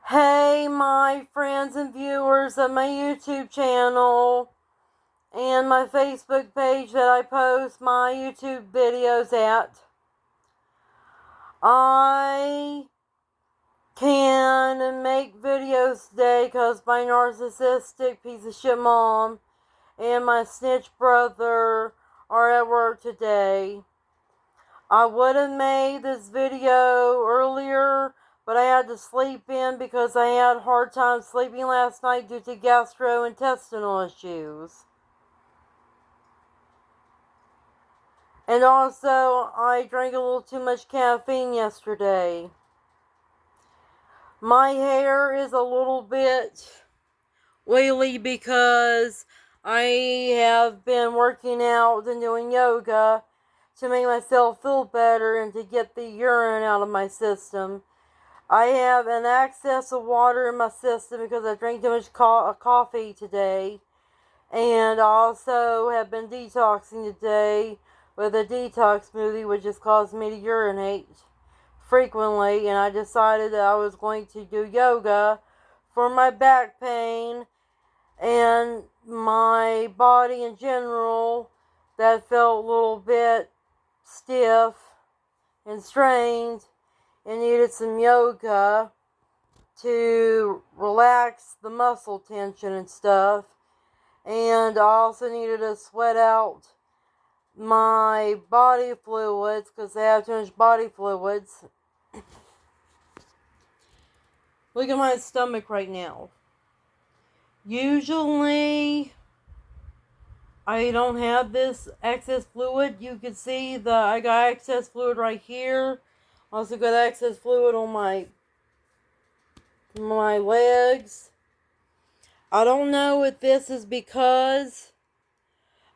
Hey, my friends and viewers of my YouTube channel and my Facebook page that I post my YouTube videos at. I can make videos today because my narcissistic piece of shit mom and my snitch brother are at work today. I would have made this video earlier, but I had to sleep in because I had a hard time sleeping last night due to gastrointestinal issues. And also, I drank a little too much caffeine yesterday. My hair is a little bit oily because I have been working out and doing yoga to make myself feel better and to get the urine out of my system. I have an excess of water in my system because I drank too much coffee today. And I also have been detoxing today with a detox smoothie, which has caused me to urinate frequently. And I decided that I was going to do yoga for my back pain and my body in general that felt a little bit stiff and strained and needed some yoga to relax the muscle tension and stuff. And I also needed to sweat out my body fluids because I have too much body fluids. Look at my stomach right now. Usually I don't have this excess fluid. You can see I got excess fluid right here. Also got excess fluid on my legs. I don't know if this is because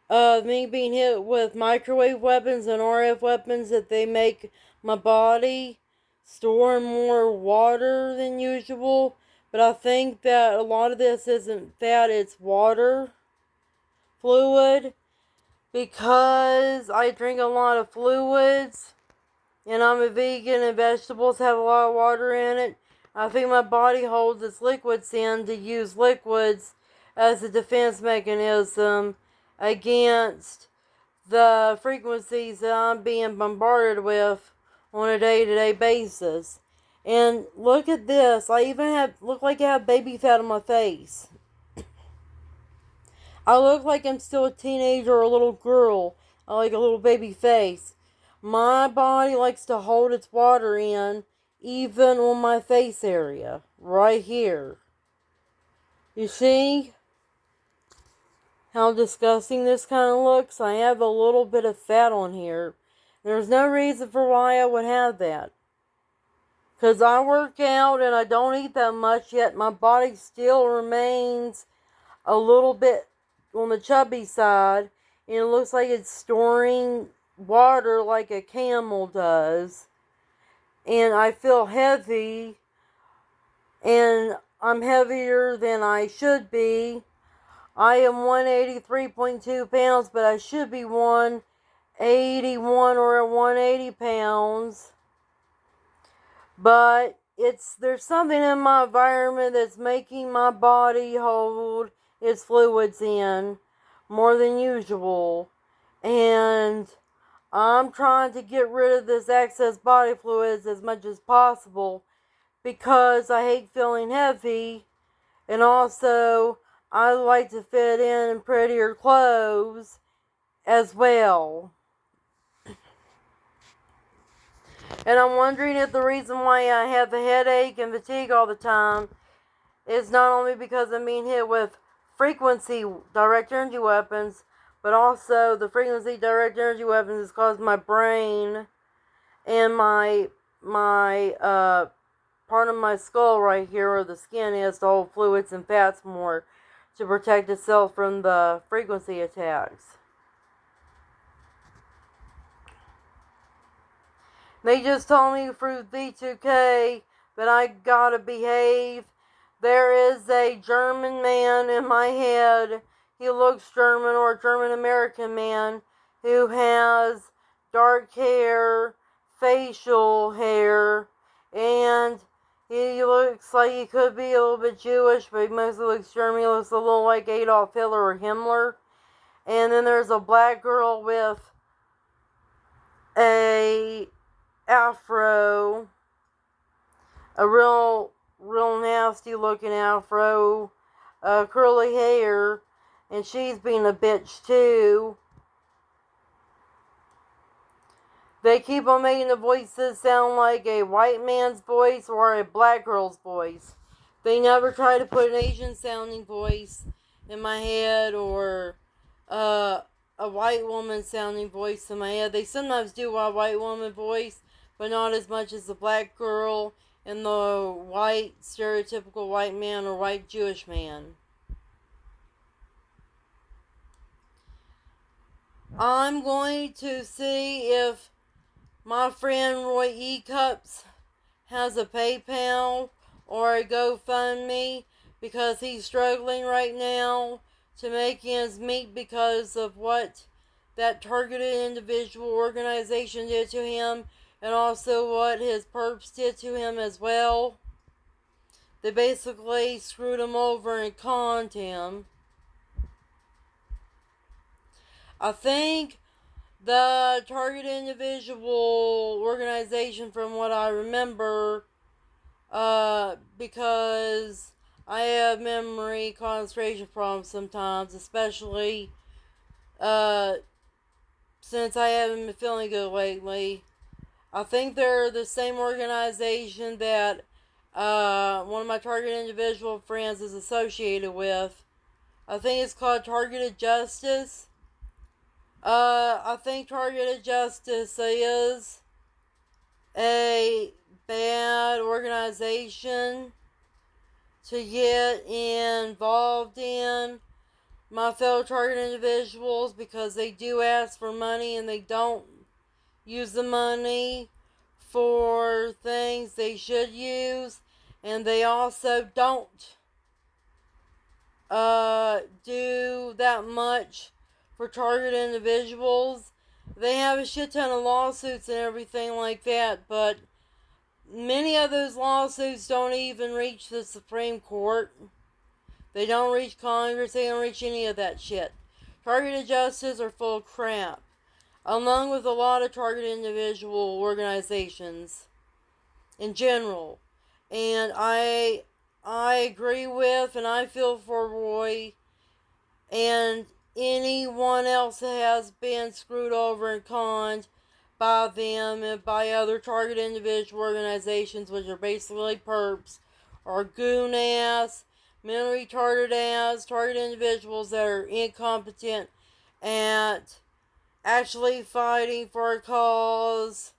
of me being hit with microwave weapons and RF weapons that they make my body store more water than usual. But I think that a lot of this isn't fat, it's water fluid. Because I drink a lot of fluids and I'm a vegan and vegetables have a lot of water in it, I think my body holds its liquids in to use liquids as a defense mechanism against the frequencies that I'm being bombarded with on a day-to-day basis. And look at this. I even look like I have baby fat on my face. I look like I'm still a teenager or a little girl. I like a little baby face. My body likes to hold its water in, even on my face area. Right here. You see how disgusting this kind of looks? I have a little bit of fat on here. There's no reason for why I would have that. Because I work out and I don't eat that much, yet my body still remains a little bit on the chubby side, and it looks like it's storing water like a camel does. And I feel heavy, and I'm heavier than I should be. I am 183.2 pounds, but I should be 181 or 180 pounds. But there's something in my environment that's making my body hold its fluids in more than usual. And I'm trying to get rid of this excess body fluids as much as possible because I hate feeling heavy. And also, I like to fit in prettier clothes as well. And I'm wondering if the reason why I have a headache and fatigue all the time is not only because I'm being hit with frequency direct energy weapons, but also the frequency direct energy weapons has caused my brain and my part of my skull right here where the skin is to hold fluids and fats more to protect itself from the frequency attacks. They just told me through V2K that I gotta behave. There is a German man in my head. He looks German, or a German American man who has dark hair, facial hair, and He looks like he could be a little bit Jewish, but he mostly looks German. He looks a little like Adolf Hitler or Himmler. And then there's a black girl with a afro, a real nasty looking afro, curly hair, and she's being a bitch too. They keep on making the voices sound like a white man's voice or a black girl's voice. They never try to put an Asian sounding voice in my head or a white woman sounding voice in my head. They sometimes do a white woman voice, but not as much as the black girl and the white, stereotypical white man or white Jewish man. I'm going to see if my friend Roy E. Cups has a PayPal or a GoFundMe because he's struggling right now to make ends meet because of what that targeted individual organization did to him and also what his perps did to him as well. They basically screwed him over and conned him. I think the target individual organization, from what I remember, because I have memory concentration problems sometimes, especially since I haven't been feeling good lately. I think they're the same organization that one of my target individual friends is associated with. I think it's called Targeted Justice. I think Targeted Justice is a bad organization to get involved in. My fellow target individuals, because they do ask for money and they don't use the money for things they should use, and they also don't do that much for target individuals. They have a shit ton of lawsuits and everything like that, but many of those lawsuits don't even reach the Supreme Court. They don't reach Congress. They don't reach any of that shit. Targeted justice are full of crap, along with a lot of targeted individual organizations in general. And I agree with and I feel for Roy and anyone else that has been screwed over and conned by them and by other target individual organizations, which are basically perps or goon ass, mentally retarded ass, target individuals that are incompetent at actually fighting for a cause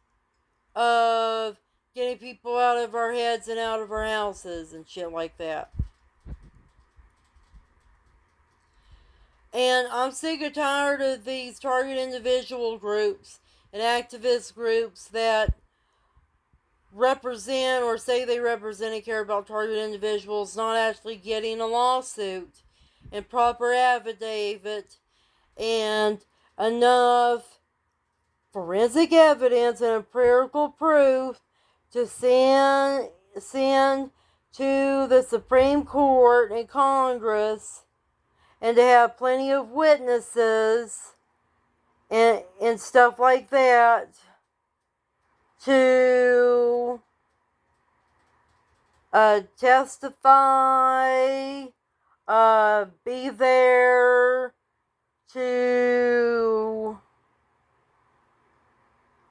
of getting people out of our heads and out of our houses and shit like that. And I'm sick and tired of these target individual groups and activist groups that represent or say they represent and care about target individuals not actually getting a lawsuit and proper affidavit and enough forensic evidence and empirical proof to send to the Supreme Court and Congress, and to have plenty of witnesses and stuff like that to testify, be there to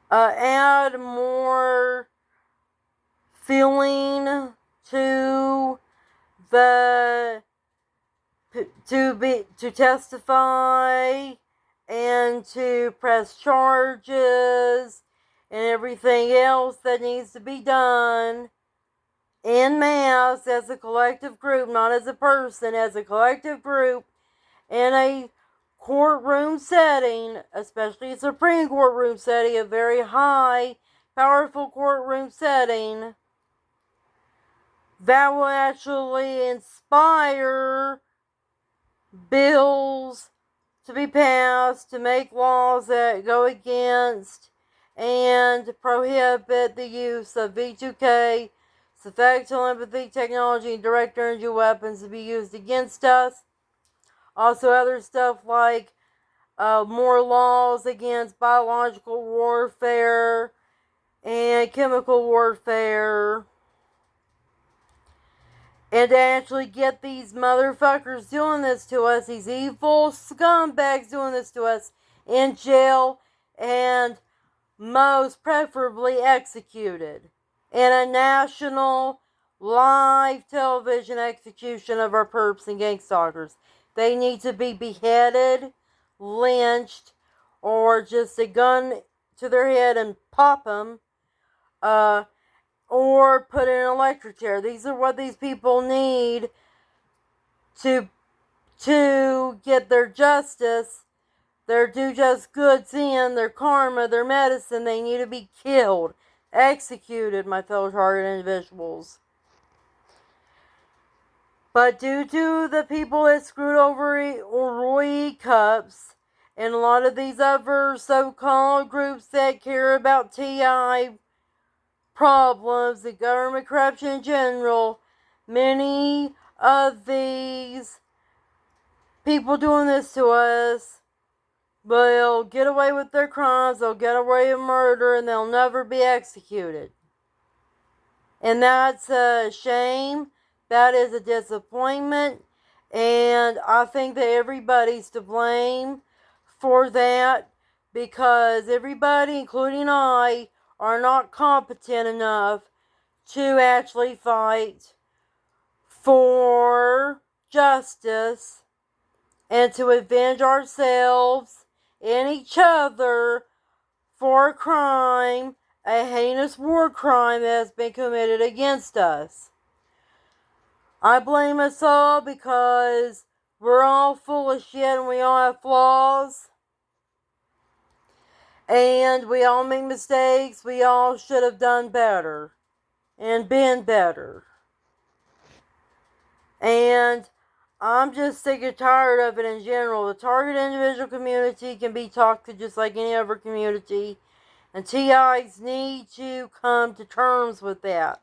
add more feeling to the to testify and to press charges and everything else that needs to be done en masse as a collective group, not as a person, as a collective group in a courtroom setting, especially a Supreme Courtroom setting, a very high, powerful courtroom setting that will actually inspire bills to be passed to make laws that go against and prohibit the use of V2K synthetic telepathy technology, and direct energy weapons to be used against us. Also, other stuff like more laws against biological warfare and chemical warfare. And to actually get these motherfuckers doing this to us, these evil scumbags doing this to us, in jail and most preferably executed. In a national live television execution of our perps and gangstalkers. They need to be beheaded, lynched, or just a gun to their head and pop them. Or put in an electric chair. These are what these people need to get their justice, their due just goods in, their karma, their medicine. They need to be killed, executed, my fellow target individuals. But due to the people that screwed over Roy Cups and a lot of these other so-called groups that care about TI problems, the government corruption in general, many of these people doing this to us will get away with their crimes, they'll get away with murder, and they'll never be executed. And that's a shame. That is a disappointment. And I think that everybody's to blame for that, because everybody, including I, are not competent enough to actually fight for justice and to avenge ourselves and each other for a crime, a heinous war crime that has been committed against us. I blame us all because we're all full of shit and we all have flaws. And we all make mistakes. We all should have done better and been better. And I'm just sick and tired of it in general. The target individual community can be talked to just like any other community. And TIs need to come to terms with that.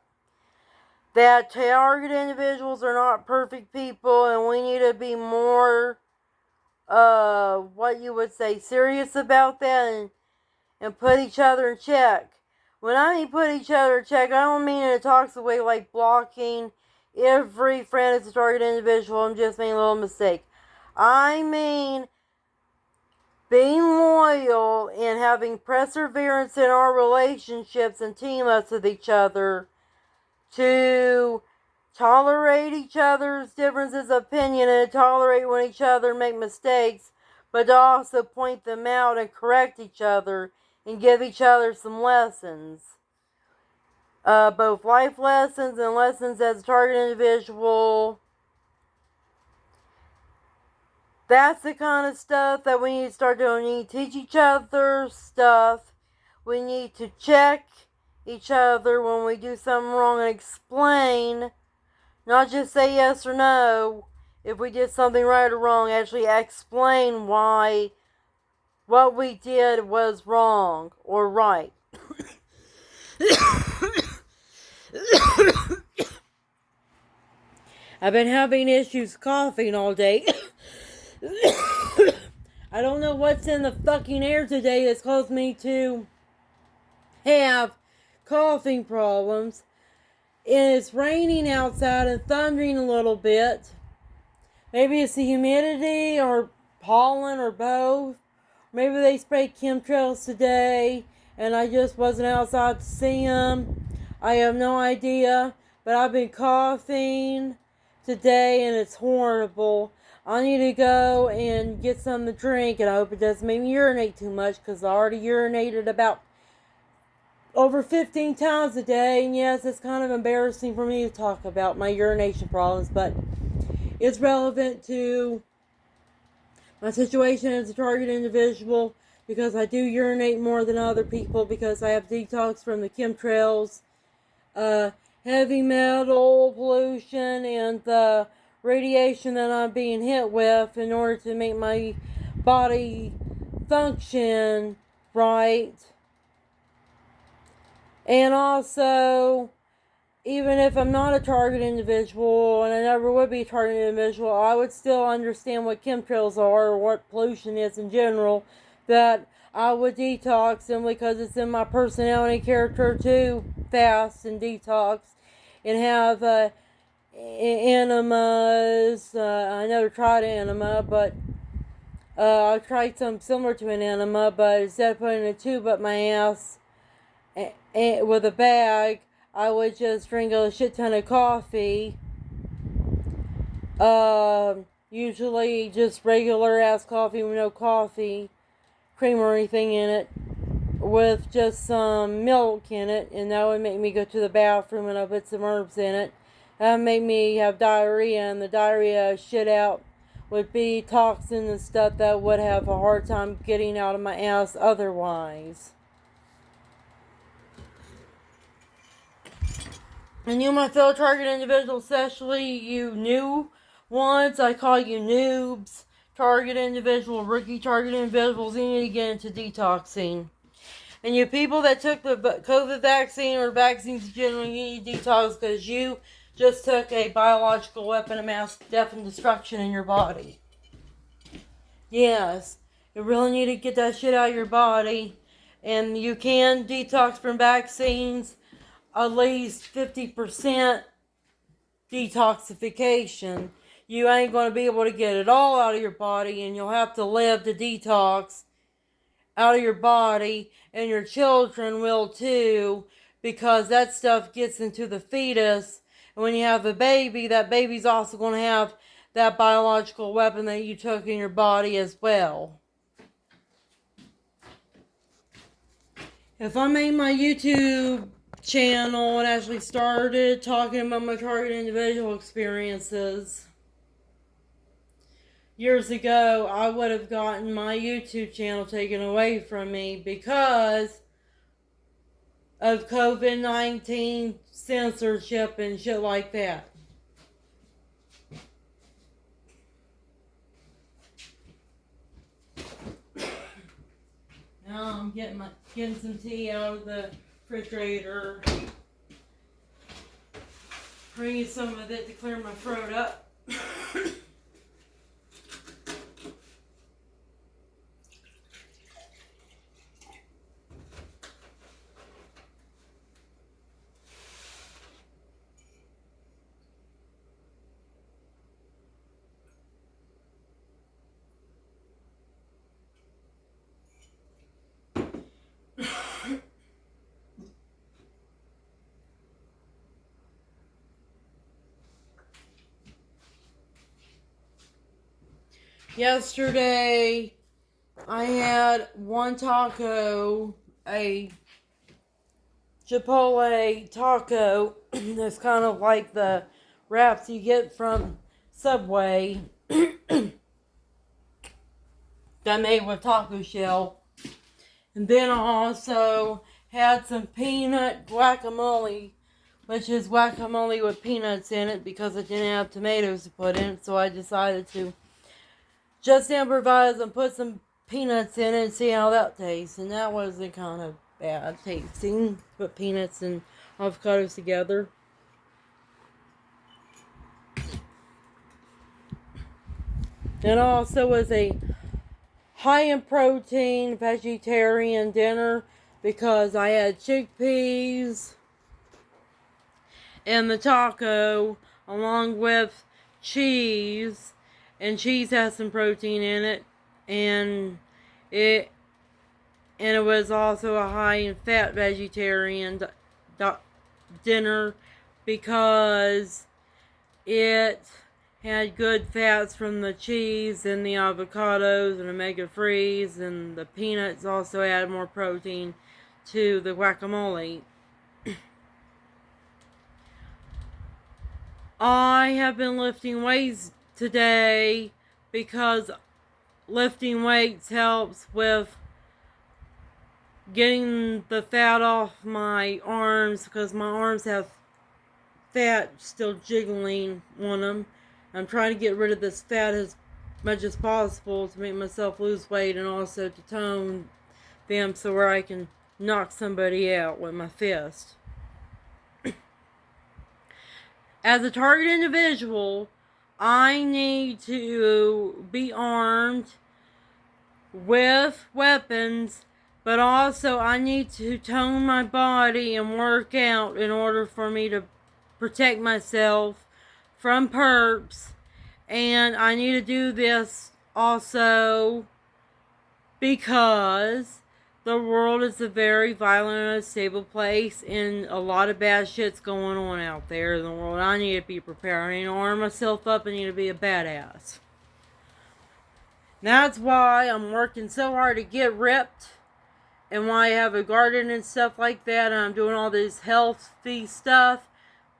That target individuals are not perfect people, and we need to be more, serious about that and put each other in check. When I mean put each other in check, I don't mean in a toxic way like blocking every friend as a target individual. I'm just making a little mistake. I mean being loyal and having perseverance in our relationships and team-ups with each other, to tolerate each other's differences of opinion and tolerate when each other make mistakes, but to also point them out and correct each other and give each other some lessons. Both life lessons and lessons as a target individual. That's the kind of stuff that we need to start doing. We need to teach each other stuff. We need to check each other when we do something wrong and explain. Not just say yes or no if we did something right or wrong. Actually explain why what we did was wrong or right. I've been having issues coughing all day. I don't know what's in the fucking air today that's caused me to have coughing problems. It's raining outside and thundering a little bit. Maybe it's the humidity or pollen or both. Maybe they sprayed chemtrails today and I just wasn't outside to see them. I have no idea. But I've been coughing today and it's horrible. I need to go and get something to drink, and I hope it doesn't make me urinate too much, because I already urinated about over 15 times a day. And yes, it's kind of embarrassing for me to talk about my urination problems, but it's relevant to my situation as a target individual, because I do urinate more than other people, because I have detox from the chemtrails, heavy metal pollution, and the radiation that I'm being hit with in order to make my body function right. And also, even if I'm not a target individual, and I never would be a target individual, I would still understand what chemtrails are or what pollution is in general, that I would detox them because it's in my personality character to fast and detox and have enemas. I never tried an enema, but I tried something similar to an enema, but instead of putting a tube up my ass with a bag, I would just drink a shit ton of coffee. Usually just regular ass coffee with no coffee cream or anything in it, with just some milk in it, and that would make me go to the bathroom and I put some herbs in it. That would make me have diarrhea, and the diarrhea shit out would be toxins and stuff that would have a hard time getting out of my ass otherwise. And you, my fellow target individuals, especially you new ones, I call you noobs, target individual, rookie target individuals, you need to get into detoxing. And you people that took the COVID vaccine or vaccines generally, you need to detox because you just took a biological weapon of mass death and destruction in your body. Yes, you really need to get that shit out of your body. And you can detox from vaccines at least 50% detoxification. You ain't going to be able to get it all out of your body, and you'll have to live to detox out of your body, and your children will too, because that stuff gets into the fetus. And when you have a baby, that baby's also going to have that biological weapon that you took in your body as well. If I made my YouTube channel and actually started talking about my target individual experiences years ago, I would have gotten my YouTube channel taken away from me because of COVID-19 censorship and shit like that. Now I'm getting some tea out of the refrigerator, drinking some of it to clear my throat up. Yesterday, I had one taco, a Chipotle taco. That's kind of like the wraps you get from Subway. That made with taco shell. And then I also had some peanut guacamole, which is guacamole with peanuts in it because I didn't have tomatoes to put in it, so I decided to just improvise and put some peanuts in it and see how that tastes. And that wasn't kind of bad tasting. Put peanuts and avocados together. And also was a high in protein vegetarian dinner because I had chickpeas and the taco along with cheese. And cheese has some protein in it, and it was also a high in fat vegetarian dinner because it had good fats from the cheese and the avocados and omega-3s, and the peanuts also add more protein to the guacamole. I have been lifting weights today because lifting weights helps with getting the fat off my arms, because my arms have fat still jiggling on them. I'm trying to get rid of this fat as much as possible to make myself lose weight and also to tone them so where I can knock somebody out with my fist. as a target individual, I need to be armed with weapons, but also I need to tone my body and work out in order for me to protect myself from perps. And I need to do this also because the world is a very violent and unstable place, and a lot of bad shit's going on out there in the world. I need to be prepared. I need to arm myself up. I need to be a badass. That's why I'm working so hard to get ripped, and why I have a garden and stuff like that, and I'm doing all this healthy stuff,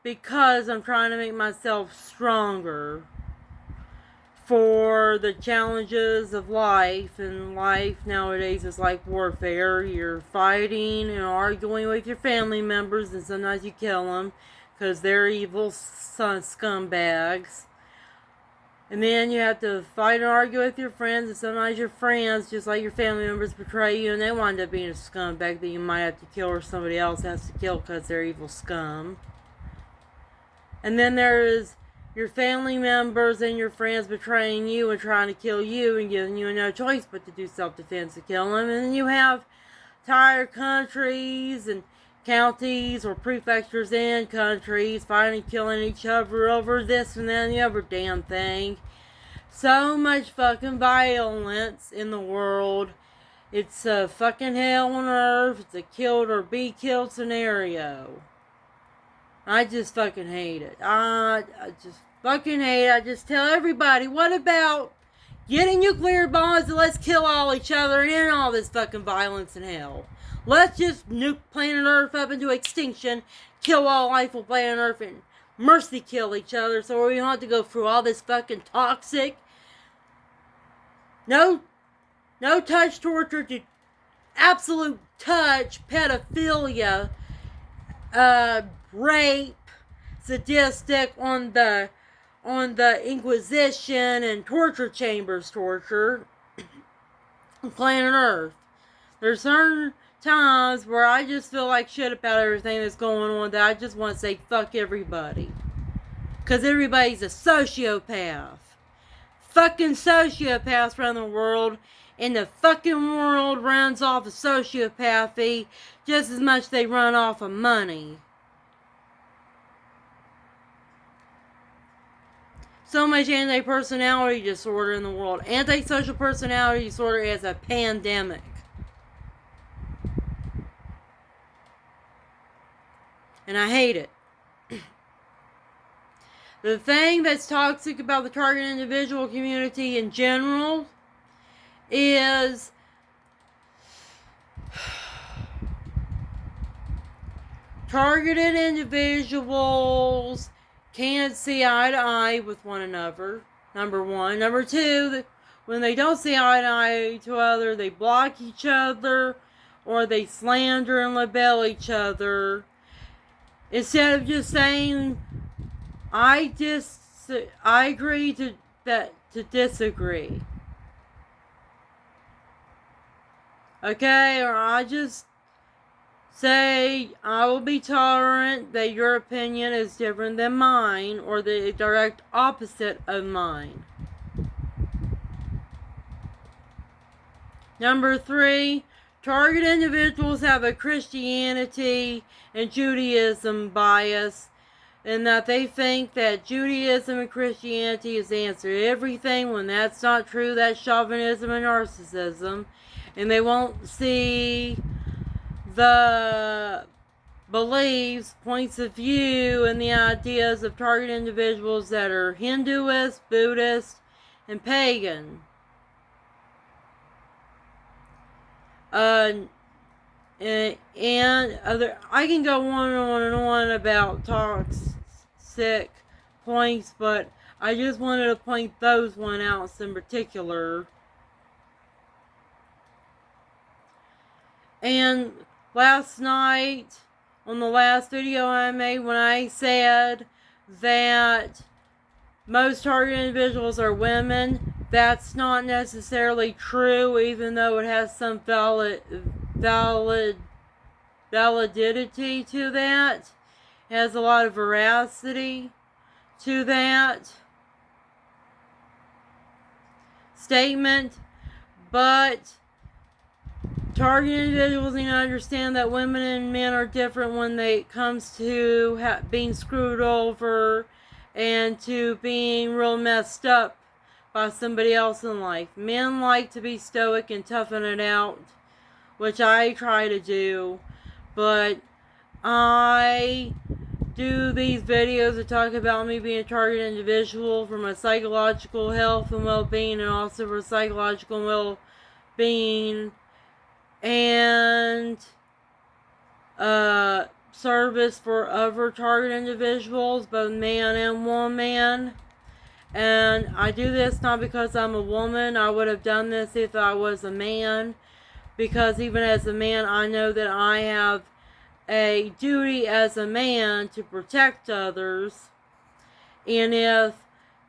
because I'm trying to make myself stronger for the challenges of life. And life nowadays is like warfare. You're fighting and arguing with your family members, and sometimes you kill them because they're evil scumbags. And then you have to fight and argue with your friends, and sometimes your friends, just like your family members, betray you, and they wind up being a scumbag that you might have to kill, or somebody else has to kill because they're evil scum. And then there is your family members and your friends betraying you and trying to kill you and giving you no choice but to do self-defense to kill them. And then you have entire countries and counties or prefectures in countries fighting, killing each other over this and that and the other damn thing. So much fucking violence in the world. It's a fucking hell on earth. It's a killed or be killed scenario. I just fucking hate it. I just fucking hate it. I just tell everybody, what about getting nuclear bombs and let's kill all each other and end all this fucking violence and hell. Let's just nuke planet Earth up into extinction, kill all life on planet Earth, and mercy kill each other so we don't have to go through all this fucking toxic, no touch torture to absolute touch, pedophilia, rape, sadistic on the Inquisition and torture chambers torture on planet Earth. There's certain times where I just feel like shit about everything that's going on, that I just want to say fuck everybody. Because everybody's a sociopath. Fucking sociopaths around the world, and the fucking world runs off of sociopathy just as much they run off of money. So much anti-personality disorder in the world. Antisocial personality disorder is a pandemic. And I hate it. The thing that's toxic about the target individual community in general is targeted individuals can't see eye to eye with one another, number one. Number two, when they don't see eye to eye to other, they block each other, or they slander and libel each other, instead of just saying, I agree to disagree. Okay, or I just say, I will be tolerant that your opinion is different than mine, or the direct opposite of mine. Number three, target individuals have a Christianity and Judaism bias, and that they think that Judaism and Christianity is the answer to everything, when that's not true. That's chauvinism and narcissism. And they won't see the beliefs, points of view, and the ideas of target individuals that are Hinduist, Buddhist, and pagan. And other, I can go on and on and on about toxic points, but I just wanted to point those one out in particular. And last night, on the last video I made, when I said that most target individuals are women, that's not necessarily true, even though it has some validity to that. It has a lot of veracity. to that statement, but target individuals need to understand that women and men are different when it comes to being screwed over and to being real messed up by somebody else in life. Men like to be stoic and toughen it out, which I try to do, but I do these videos that talk about me being a target individual for my psychological health and well-being, and also for psychological well-being and service for other target individuals, both man and woman. And I do this not because I'm a woman. I would have done this if I was a man, because even as a man, I know that I have a duty as a man to protect others. And if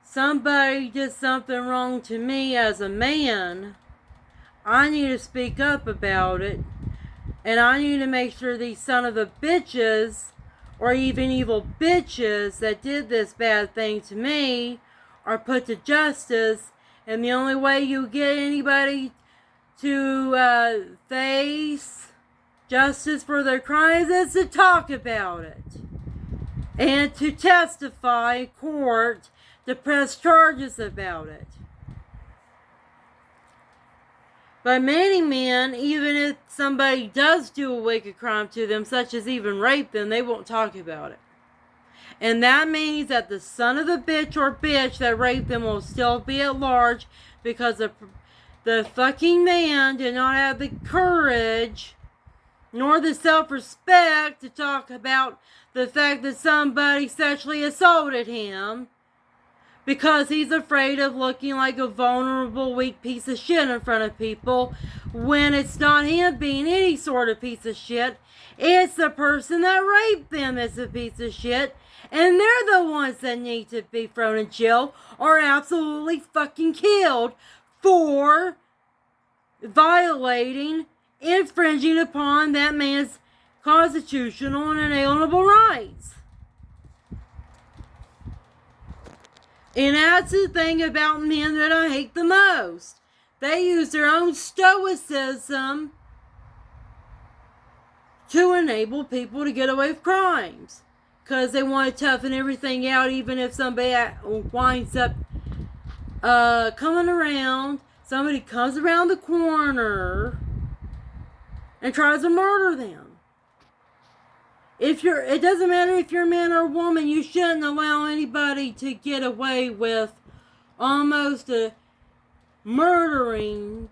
somebody did something wrong to me as a man, I need to speak up about it. And I need to make sure these son of a bitches, or even evil bitches that did this bad thing to me, are put to justice. And the only way you get anybody to face justice for their crimes is to talk about it and to testify in court, to press charges about it. But many men, even if somebody does do a wicked crime to them, such as even rape them, they won't talk about it. And that means that the son of the bitch or bitch that raped them will still be at large, because the fucking man did not have the courage nor the self-respect to talk about the fact that somebody sexually assaulted him, because he's afraid of looking like a vulnerable, weak piece of shit in front of people, when it's not him being any sort of piece of shit. It's the person that raped them that's a piece of shit, and they're the ones that need to be thrown in jail or absolutely fucking killed for violating, infringing upon that man's constitutional and inalienable rights. And that's the thing about men that I hate the most. They use their own stoicism to enable people to get away with crimes, because they want to toughen everything out, even if somebody winds up coming around. Somebody comes around the corner and tries to murder them. It doesn't matter if you're a man or a woman, you shouldn't allow anybody to get away with almost murdering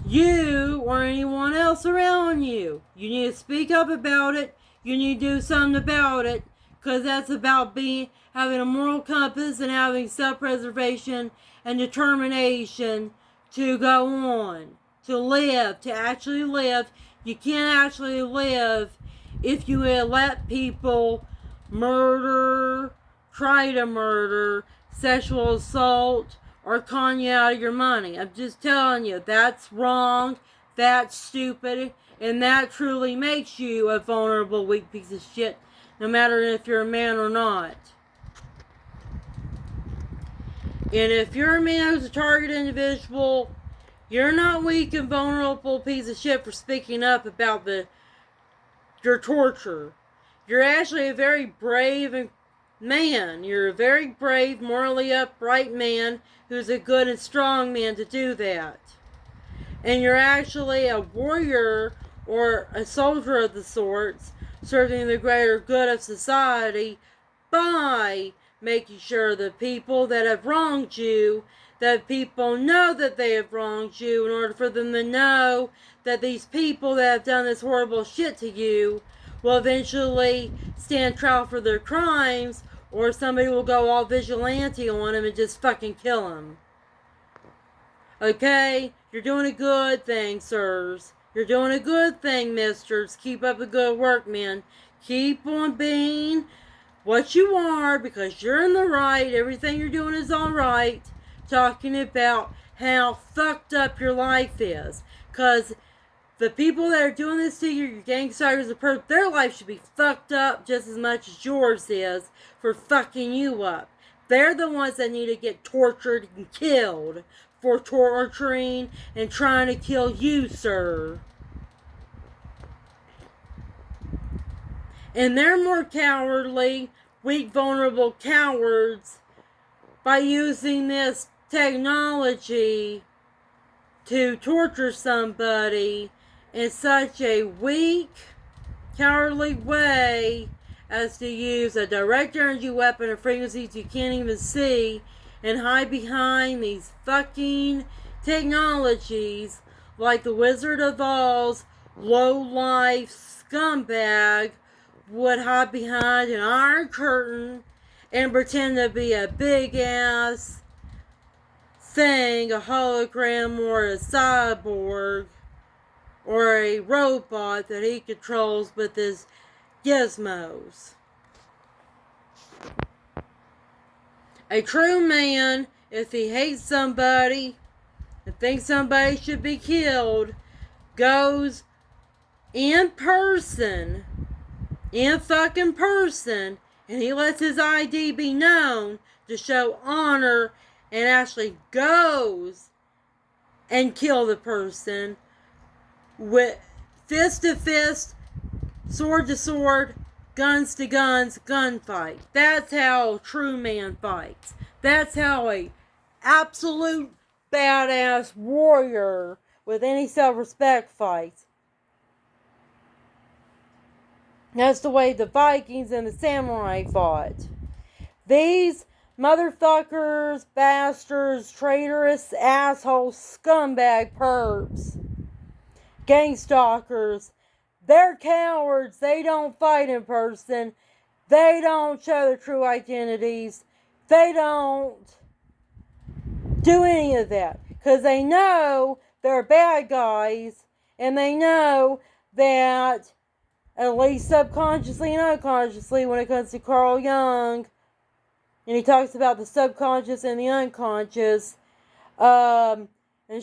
you or anyone else around you. You need to speak up about it. You need to do something about it, because that's about having a moral compass and having self-preservation and determination to go on, to live, to actually live. You can't actually live if you let people murder, try to murder, sexual assault, or con you out of your money. I'm just telling you, that's wrong, that's stupid, and that truly makes you a vulnerable, weak piece of shit, no matter if you're a man or not. And if you're a man who's a target individual, you're not weak and vulnerable piece of shit for speaking up about your torture. You're actually a very brave man. You're a very brave, morally upright man who's a good and strong man to do that. And you're actually a warrior or a soldier of the sorts, serving the greater good of society by making sure the people that have wronged you, that people know that they have wronged you, in order for them to know that these people that have done this horrible shit to you will eventually stand trial for their crimes, or somebody will go all vigilante on them and just fucking kill them. Okay? You're doing a good thing, sirs. You're doing a good thing, misters. Keep up the good work, men. Keep on being what you are, because you're in the right. Everything you're doing is alright. Talking about how fucked up your life is. Because The people that are doing this to you, your gangsters, their life should be fucked up just as much as yours is for fucking you up. They're the ones that need to get tortured and killed for torturing and trying to kill you, sir. And they're more cowardly, weak, vulnerable cowards by using this technology to torture somebody in such a weak, cowardly way as to use a direct energy weapon at frequencies you can't even see and hide behind these fucking technologies like the Wizard of Oz low-life scumbag would hide behind an iron curtain and pretend to be a big ass thing, a hologram or a cyborg or a robot that he controls with his gizmos. A true man, if he hates somebody and thinks somebody should be killed, goes in person, and he lets his ID be known to show honor and actually goes and kill the person with fist to fist, sword to sword, guns to guns, gunfight. That's how a true man fights. That's how a absolute badass warrior with any self-respect fights. That's the way the Vikings and the samurai fought. These motherfuckers, bastards, traitorous, assholes, scumbag perps, gang stalkers, they're cowards. They don't fight in person. They don't show their true identities. They don't do any of that because they know they're bad guys and they know that at least subconsciously and unconsciously when it comes to Carl Jung, and he talks about the subconscious and the unconscious, and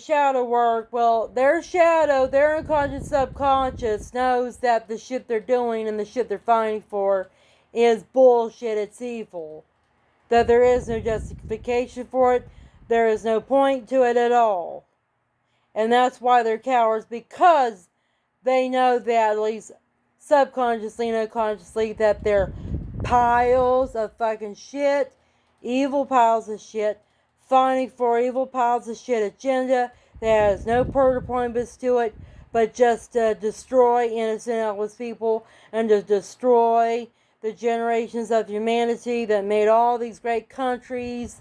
shadow work. Well, their shadow, their unconscious subconscious knows that the shit they're doing and the shit they're fighting for is bullshit, it's evil. That there is no justification for it, there is no point to it at all. And that's why they're cowards, because they know that at least subconsciously and unconsciously that they're piles of fucking shit, evil piles of shit, fighting for evil piles of shit agenda that has no purpose to it but just to destroy innocent, helpless people and to destroy the generations of humanity that made all these great countries,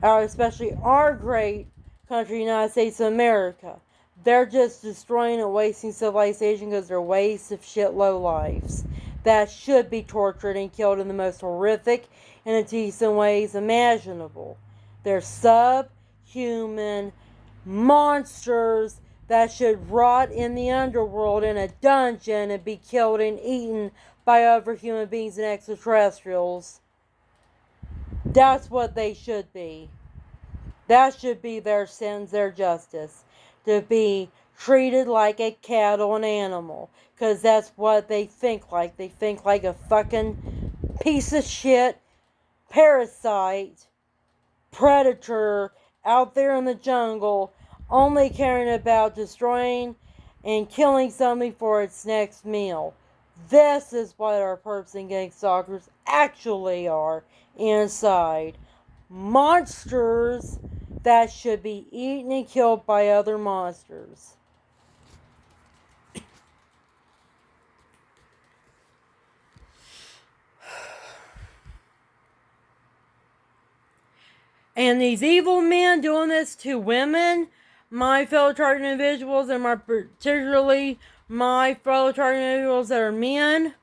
especially our great country, United States of America. They're just destroying and wasting civilization because they're wastes of shit lowlifes that should be tortured and killed in the most horrific and indecent ways imaginable. They're subhuman monsters that should rot in the underworld in a dungeon and be killed and eaten by other human beings and extraterrestrials. That's what they should be. That should be their sins, their justice. To be treated like a cattle and animal. Because that's what they think like. They think like a fucking piece of shit, parasite, predator out there in the jungle, only caring about destroying and killing something for its next meal. This is what our perps and gang stalkers actually are inside. Monsters that should be eaten and killed by other monsters. And these evil men doing this to women, my fellow target individuals, and particularly my fellow target individuals that are men,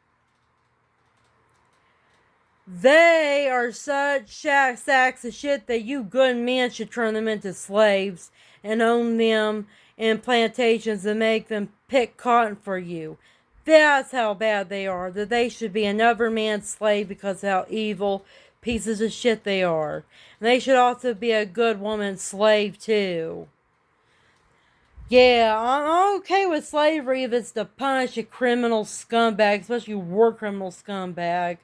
they are such sacks of shit that you good men should turn them into slaves and own them in plantations and make them pick cotton for you. That's how bad they are. That they should be another man's slave because of how evil pieces of shit they are. And they should also be a good woman's slave too. Yeah, I'm okay with slavery if it's to punish a criminal scumbag, especially war criminal scumbag,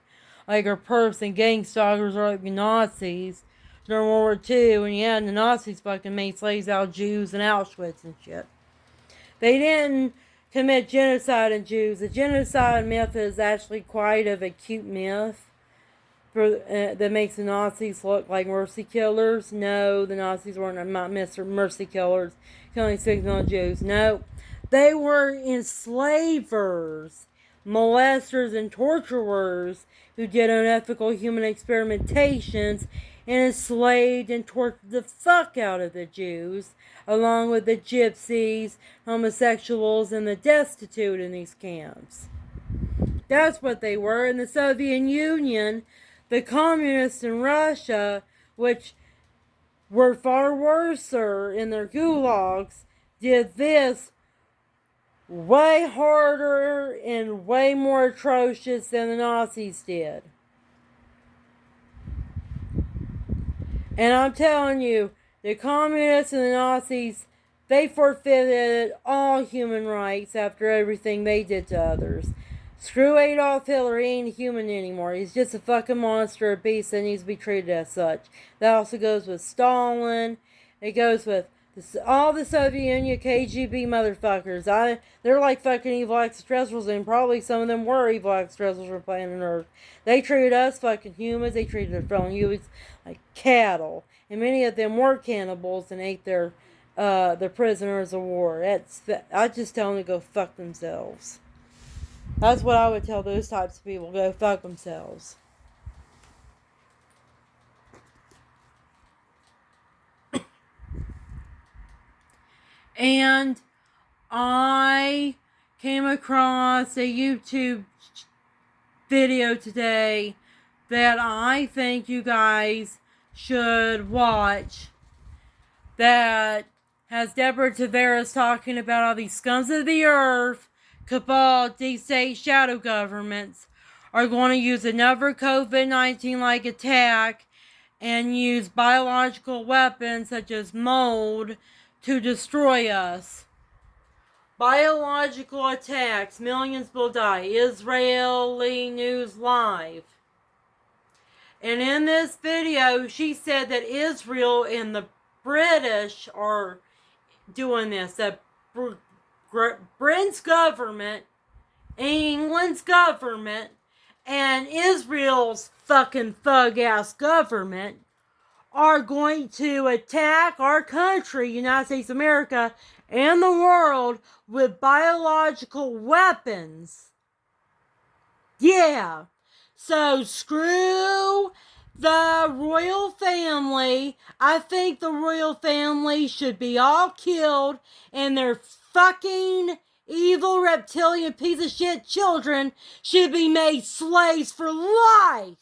like our perps and gang stalkers or like the Nazis during World War II, when you had the Nazis fucking made slaves out of Jews in Auschwitz and shit. They didn't commit genocide in Jews. The genocide myth is actually quite of a cute myth that makes the Nazis look like mercy killers. No, the Nazis weren't Mr. Mercy Killers killing 6 million Jews. No, they were enslavers, molesters, and torturers who did unethical human experimentations and enslaved and tortured the fuck out of the Jews, along with the gypsies, homosexuals, and the destitute in these camps. That's what they were. In the Soviet Union, the communists in Russia, which were far worse in their gulags, did this way harder and way more atrocious than the Nazis did. And I'm telling you, the communists and the Nazis, they forfeited all human rights after everything they did to others. Screw Adolf Hitler, he ain't human anymore. He's just a fucking monster, a beast that needs to be treated as such. That also goes with Stalin. It goes with all the Soviet Union KGB motherfuckers. They're like fucking evil extraterrestrials, and probably some of them were evil extraterrestrials from planet Earth. They treated us fucking humans. They treated their fellow humans like cattle, and many of them were cannibals and ate their prisoners of war. I just tell them to go fuck themselves. That's what I would tell those types of people. Go fuck themselves. And I came across a YouTube video today that I think you guys should watch, that has Deborah Tavares talking about all these scums of the earth, cabal, deep state, shadow governments are going to use another COVID-19 like attack and use biological weapons such as mold to destroy us. Biological attacks, millions will die. Israeli News Live. And in this video, she said that Israel and the British are doing this. That Britain's government, England's government, and Israel's fucking thug-ass government are going to attack our country, United States of America, and the world with biological weapons. Yeah. So screw the royal family. I think the royal family should be all killed and their fucking evil reptilian piece of shit children should be made slaves for life.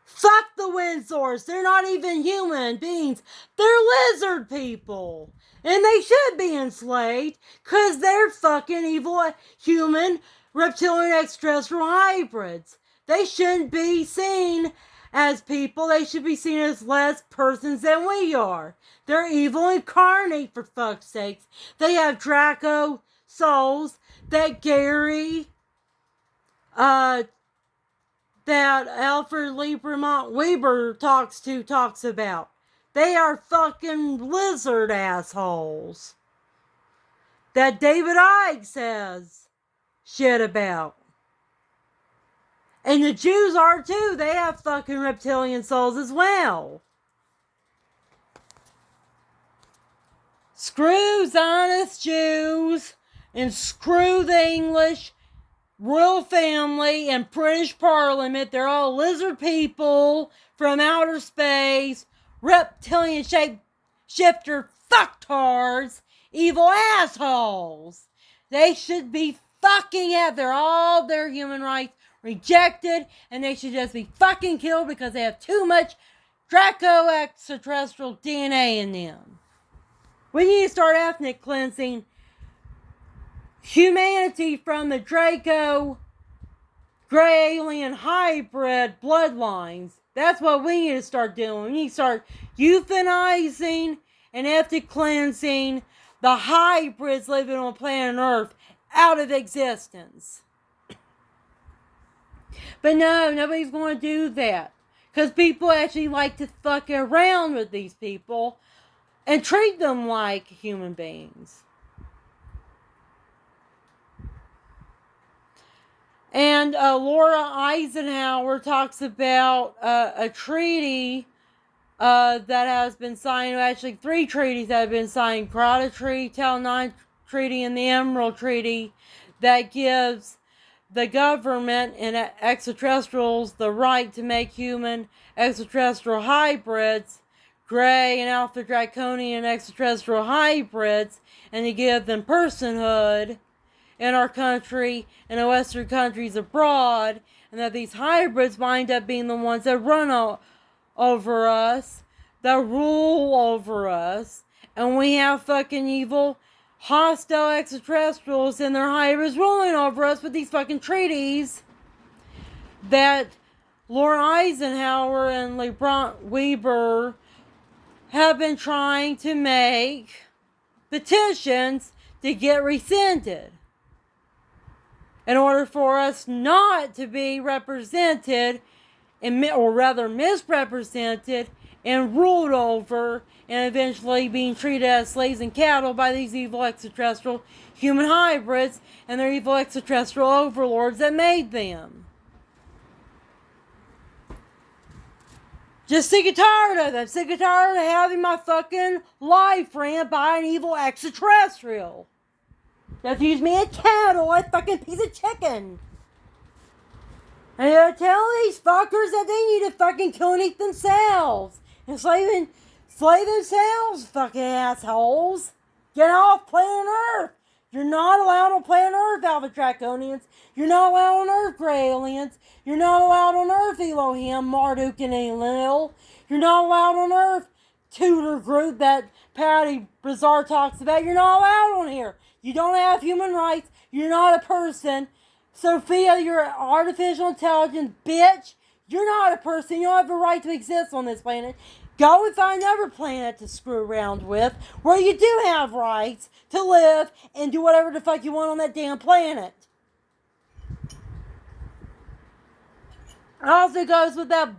Fuck the Windsors. They're not even human beings. They're lizard people. And they should be enslaved because they're fucking evil human reptilian extraterrestrial hybrids. They shouldn't be seen as people. They should be seen as less persons than we are. They're evil incarnate, for fuck's sakes. They have Draco souls that that Alfred Lieberman Weber talks about. They are fucking lizard assholes that David Icke says shit about. And the Jews are too. They have fucking reptilian souls as well. Screw Zionist Jews and screw the English royal family and British Parliament. They're all lizard people from outer space, reptilian shapeshifter fucktards, evil assholes. They should be fucking have all their human rights rejected, and they should just be fucking killed because they have too much Draco extraterrestrial DNA in them. We need to start ethnic cleansing humanity from the Draco gray alien hybrid bloodlines. That's what we need to start doing. We need to start euthanizing and ethnic cleansing the hybrids living on planet Earth out of existence. But no, nobody's going to do that. Because people actually like to fuck around with these people and treat them like human beings. And Laura Eisenhower talks about a treaty that has been signed, actually 3 treaties that have been signed, Grada Treaty, Tal 9 Treaty, and the Emerald Treaty, that gives the government and extraterrestrials the right to make human extraterrestrial hybrids, gray and alpha draconian extraterrestrial hybrids, and to give them personhood in our country and in Western countries abroad, and that these hybrids wind up being the ones that run over us, that rule over us, and we have fucking evil, hostile extraterrestrials and their hybrids ruling over us with these fucking treaties that Laura Eisenhower and LeBron Weber have been trying to make petitions to get rescinded in order for us not to be represented, or rather misrepresented and ruled over and eventually being treated as slaves and cattle by these evil extraterrestrial human hybrids and their evil extraterrestrial overlords that made them. Just sick and tired of them. Sick and tired of having my fucking life ran by an evil extraterrestrial that views me as cattle, a fucking piece of chicken. And I tell these fuckers that they need to fucking kill and eat themselves. And slay themselves, fucking assholes. Get off planet Earth. You're not allowed on planet Earth, Alpha Draconians. You're not allowed on Earth, Grey Aliens. You're not allowed on Earth, Elohim, Marduk, and Enlil. You're not allowed on Earth, Tudor group that Patty Bizarre talks about. You're not allowed on here. You don't have human rights. You're not a person. Sophia, you're an artificial intelligence, bitch. You're not a person. You don't have a right to exist on this planet. Go and find another planet to screw around with where you do have rights to live and do whatever the fuck you want on that damn planet. It also goes with that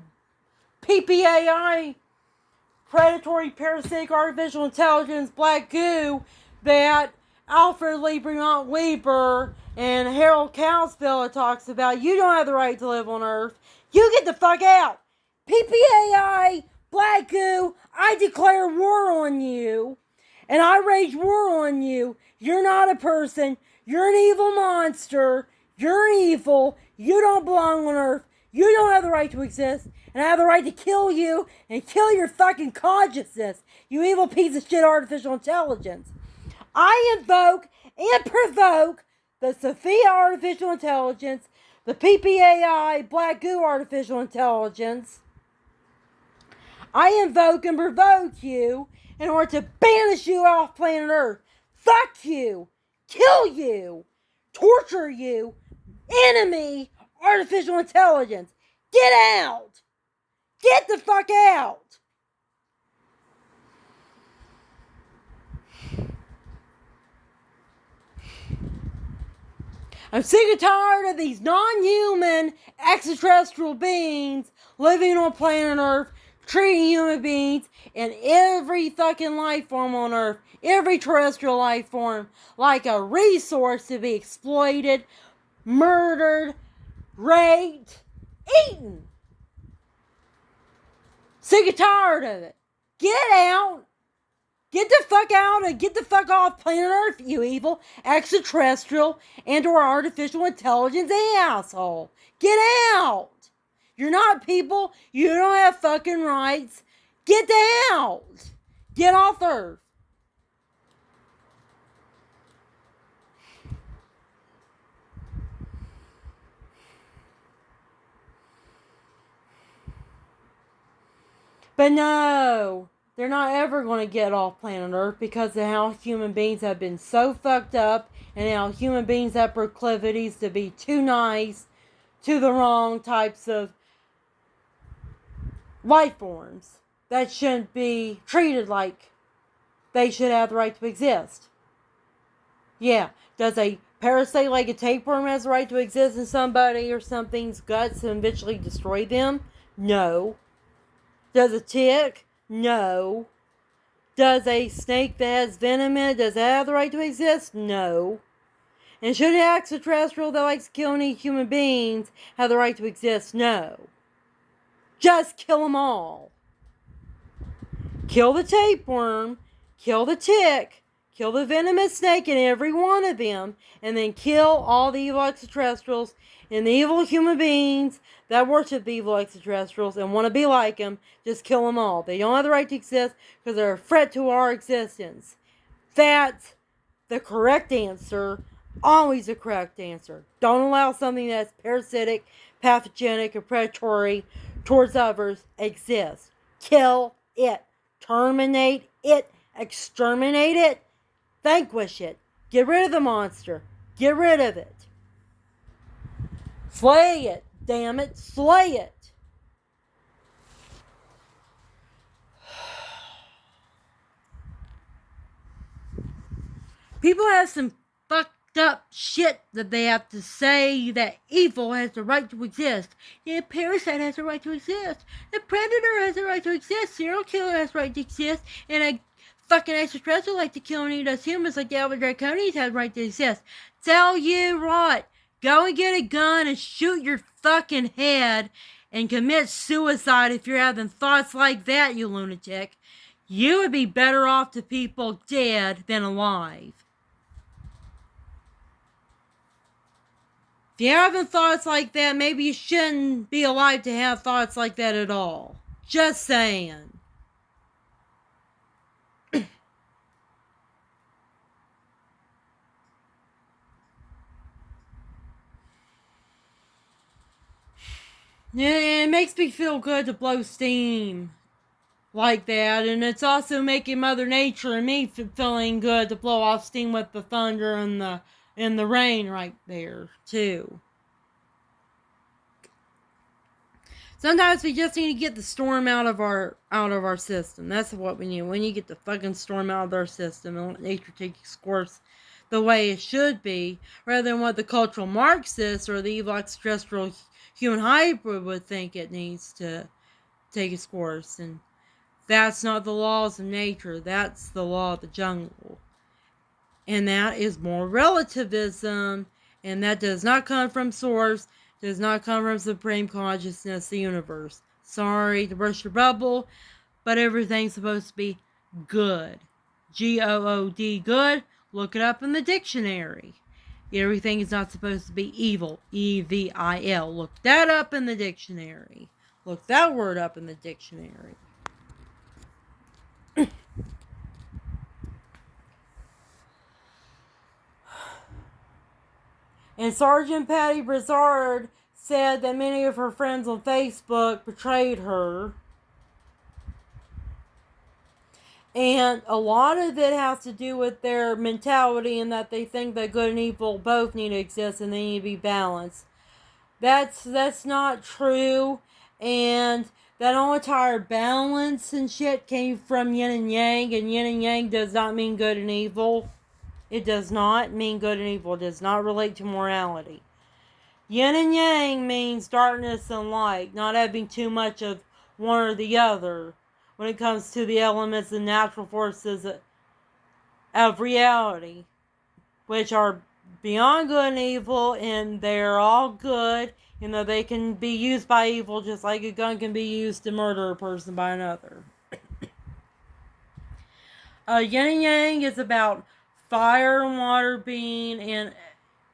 PPAI, predatory parasitic artificial intelligence, black goo, that Alfred Lee Bremont Weber and Harold Cowsville talks about. You don't have the right to live on Earth. You get the fuck out. PPAI, black goo, I declare war on you. And I rage war on you. You're not a person. You're an evil monster. You're evil. You don't belong on Earth. You don't have the right to exist. And I have the right to kill you and kill your fucking consciousness. You evil piece of shit artificial intelligence. I invoke and provoke the Sophia artificial intelligence, the PPAI black goo artificial intelligence. I invoke and provoke you in order to banish you off planet Earth. Fuck you. Kill you. Torture you. Enemy artificial intelligence. Get out. Get the fuck out. I'm sick and tired of these non-human extraterrestrial beings living on planet Earth, treating human beings and every fucking life form on Earth, every terrestrial life form, like a resource to be exploited, murdered, raped, eaten. Sick and tired of it. Get out. Get the fuck out and get the fuck off planet Earth, you evil extraterrestrial and or artificial intelligence asshole. Get out. You're not people. You don't have fucking rights. Get out. Get off Earth. But no, they're not ever going to get off planet Earth because of how human beings have been so fucked up and how human beings have proclivities to be too nice to the wrong types of life forms that shouldn't be treated like they should have the right to exist. Yeah. Does a parasite like a tapeworm has the right to exist in somebody or something's guts and eventually destroy them? No. Does a tick? No. Does a snake that has venom in it, does it have the right to exist? No. And should an extraterrestrial that likes killing human beings have the right to exist? No. Just kill them all. Kill the tapeworm, kill the tick, kill the venomous snake in every one of them, and then kill all the evil extraterrestrials and the evil human beings that worship the evil extraterrestrials and want to be like them. Just kill them all. They don't have the right to exist because they're a threat to our existence. That's the correct answer. Always the correct answer. Don't allow something that's parasitic, pathogenic, or predatory towards others exist. Kill it. Terminate it. Exterminate it. Vanquish it. Get rid of the monster. Get rid of it. Slay it. Damn it. Slay it. People have some fucked up shit that they have to say that evil has the right to exist. The parasite has the right to exist. The predator has the right to exist. Serial killer has the right to exist. And a fucking extraterrestrial like to kill and eat us humans like the Alpha Draconis have the right to exist. Tell you what. Go and get a gun and shoot your fucking head and commit suicide if you're having thoughts like that, you lunatic. You would be better off to people dead than alive. If you're having thoughts like that, maybe you shouldn't be alive to have thoughts like that at all. Just saying. It makes me feel good to blow steam like that, and it's also making Mother Nature and me feeling good to blow off steam with the thunder and the rain right there too. Sometimes we just need to get the storm out of our system. That's what we need. We need to get the fucking storm out of our system and let nature take its course the way it should be, rather than what the cultural Marxists or the evil extraterrestrial human hybrid would think it needs to take its course. And that's not the laws of nature. That's the law of the jungle. And that is more relativism. And that does not come from source. Does not come from supreme consciousness, the universe. Sorry to burst your bubble, but everything's supposed to be good. Good, good. Look it up in the dictionary. Everything is not supposed to be evil. Evil. Look that up in the dictionary. Look that word up in the dictionary. And Sergeant Patty Brizard said that many of her friends on Facebook betrayed her. And a lot of it has to do with their mentality and that they think that good and evil both need to exist and they need to be balanced. That's not true. And that whole entire balance and shit came from yin and yin and yang does not mean good and evil. It does not mean good and evil. It does not relate to morality. Yin and yang means darkness and light, not having too much of one or the other when it comes to the elements and natural forces of reality, which are beyond good and evil, and they're all good, they can be used by evil just like a gun can be used to murder a person by another. Yin and yang is about fire and water being in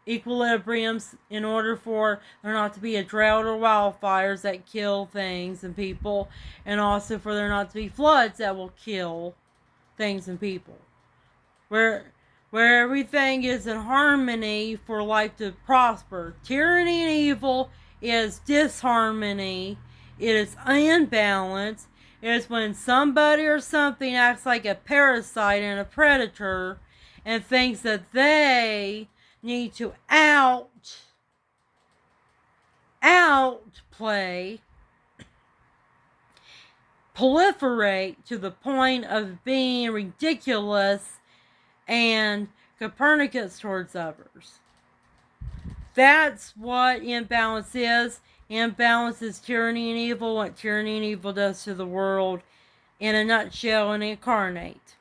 equilibriums in order for there not to be a drought or wildfires that kill things and people, and also for there not to be floods that will kill things and people. Where everything is in harmony for life to prosper. Tyranny and evil is disharmony. It is imbalance. It is when somebody or something acts like a parasite and a predator and thinks that they need to outplay proliferate to the point of being ridiculous and Copernicus towards others. That's what imbalance is. Imbalance is tyranny and evil, what tyranny and evil does to the world in a nutshell and incarnate.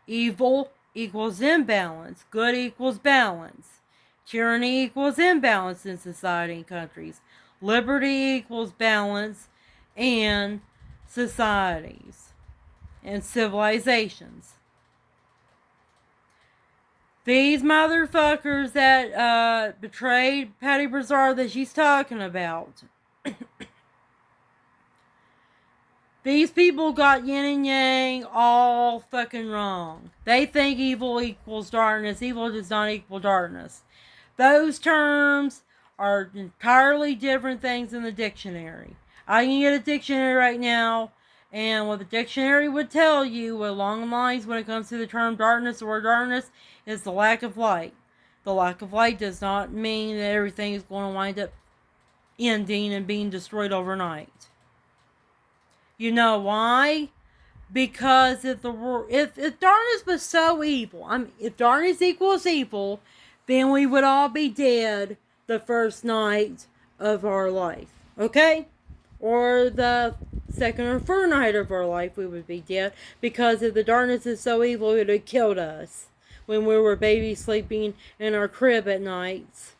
Evil equals imbalance. Good equals balance. Tyranny equals imbalance in society and countries. Liberty equals balance in societies and civilizations. These motherfuckers that betrayed Patty Brazard that she's talking about. These people got yin and yang all fucking wrong. They think evil equals darkness. Evil does not equal darkness. Those terms are entirely different things in the dictionary. I can get a dictionary right now, and what the dictionary would tell you along the lines when it comes to the term darkness or darkness is the lack of light. The lack of light does not mean that everything is going to wind up ending and being destroyed overnight. You know why? Because if darkness was so evil, if darkness equals evil, then we would all be dead the first night of our life. Okay? Or the second or third night of our life we would be dead. Because if the darkness is so evil, it would have killed us when we were babies sleeping in our crib at nights,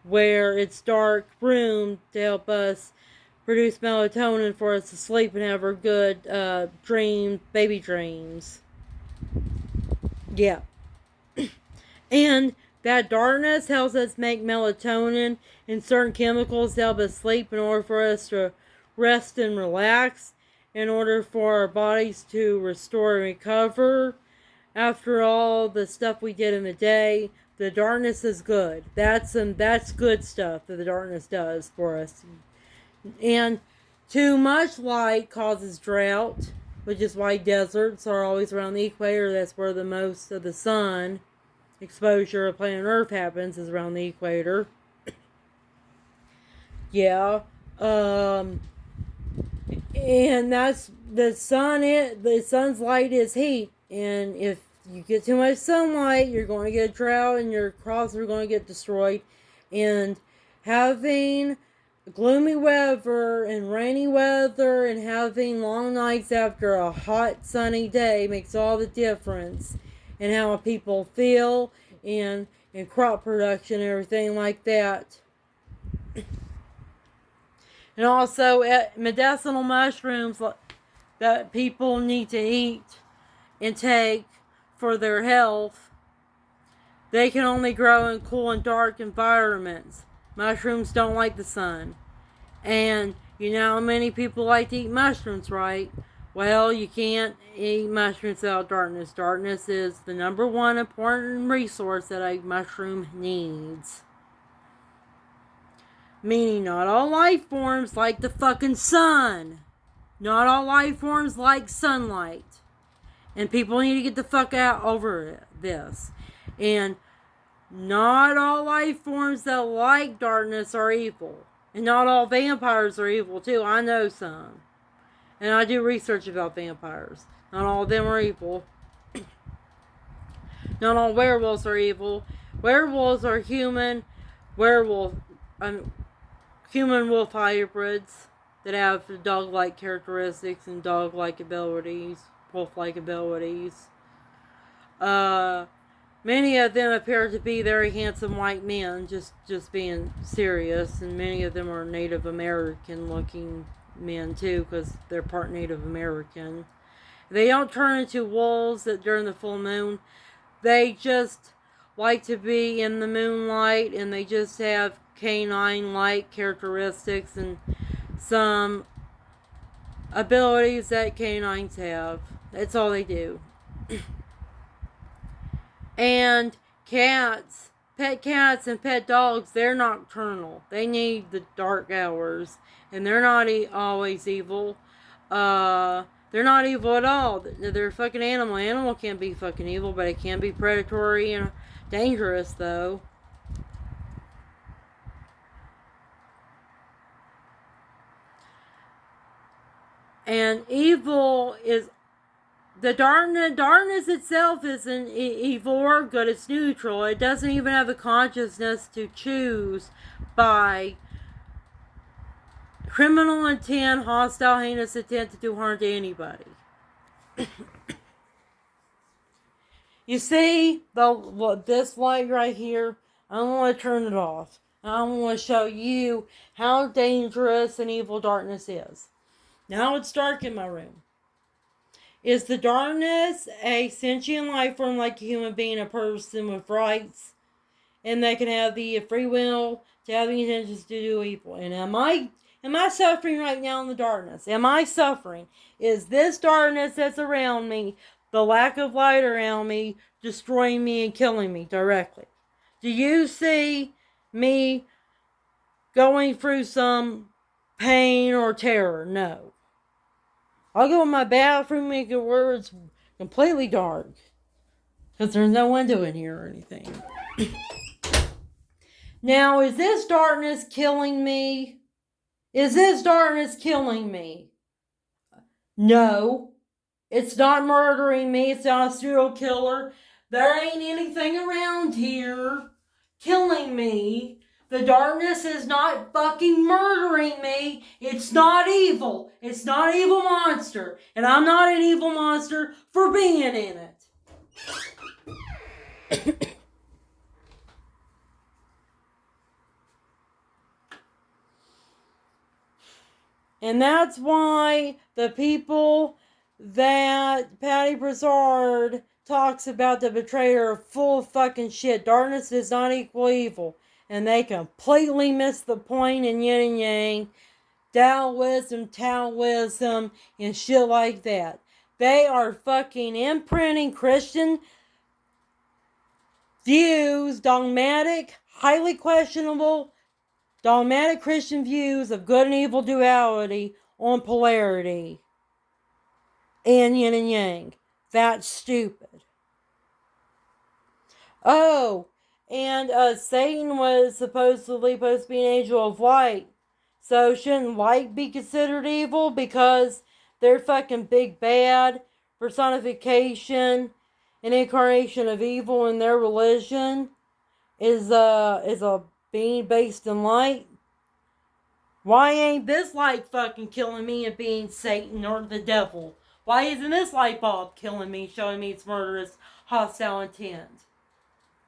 where it's dark room to help us produce melatonin for us to sleep and have our good baby dreams. Yeah. And that darkness helps us make melatonin and certain chemicals to help us sleep in order for us to rest and relax, in order for our bodies to restore and recover after all the stuff we did in the day. The darkness is good. That's good stuff that the darkness does for us. And too much light causes drought, which is why deserts are always around the equator. That's where the most of the sun exposure of planet Earth happens, is around the equator. Yeah. And that's the sun's light is heat. And if you get too much sunlight, you're going to get a drought and your crops are going to get destroyed. And having gloomy weather and rainy weather and having long nights after a hot sunny day makes all the difference in how people feel and in crop production and everything like that. And also medicinal mushrooms that people need to eat and take for their health, they can only grow in cool and dark environments. Mushrooms don't like the sun. And you know how many people like to eat mushrooms, right? Well, you can't eat mushrooms without darkness. Darkness is the number one important resource that a mushroom needs. Meaning not all life forms like the fucking sun. Not all life forms like sunlight. And people need to get the fuck out over this. And not all life forms that like darkness are evil. And not all vampires are evil too. I know some. And I do research about vampires. Not all of them are evil. Not all werewolves are evil. Werewolves are human wolf hybrids that have dog-like characteristics and dog-like abilities, wolf-like abilities. Many of them appear to be very handsome white men, just being serious, and many of them are Native American-looking men too, because they're part Native American. They don't turn into wolves during the full moon. They just like to be in the moonlight, and they just have canine-like characteristics and some abilities that canines have. That's all they do. And pet cats and pet dogs, they're nocturnal. They need the dark hours. And they're not always evil. They're not evil at all. They're a fucking animal. Animal can't be fucking evil, but it can be predatory and dangerous, though. And evil is the darkness itself isn't evil or good. It's neutral. It doesn't even have the consciousness to choose by criminal intent, hostile, heinous intent to do harm to anybody. You see this light right here? I want to turn it off. I want to show you how dangerous and evil darkness is. Now it's dark in my room. Is the darkness a sentient life form like a human being, a person with rights, and they can have the free will to have the intentions to do evil? And am I suffering right now in the darkness? Am I suffering? Is this darkness that's around me, the lack of light around me, destroying me and killing me directly? Do you see me going through some pain or terror? No. I'll go in my bathroom and get where it's completely dark, because there's no window in here or anything. Now, is this darkness killing me? Is this darkness killing me? No. It's not murdering me. It's not a serial killer. There ain't anything around here killing me. The darkness is not fucking murdering me. It's not evil. It's not an evil monster. And I'm not an evil monster for being in it. And that's why the people that Patty Broussard talks about, the betrayer, are full of fucking shit. Darkness does not equal evil. And they completely miss the point in yin and yang, Taoism, and shit like that. They are fucking imprinting Christian views, dogmatic, highly questionable, dogmatic Christian views of good and evil duality on polarity and yin and yang. That's stupid. Oh, and Satan was supposedly supposed to be an angel of light. So shouldn't light be considered evil because they're fucking big bad personification and incarnation of evil in their religion is a being based in light? Why ain't this light fucking killing me and being Satan or the devil? Why isn't this light bulb killing me, showing me its murderous, hostile intent?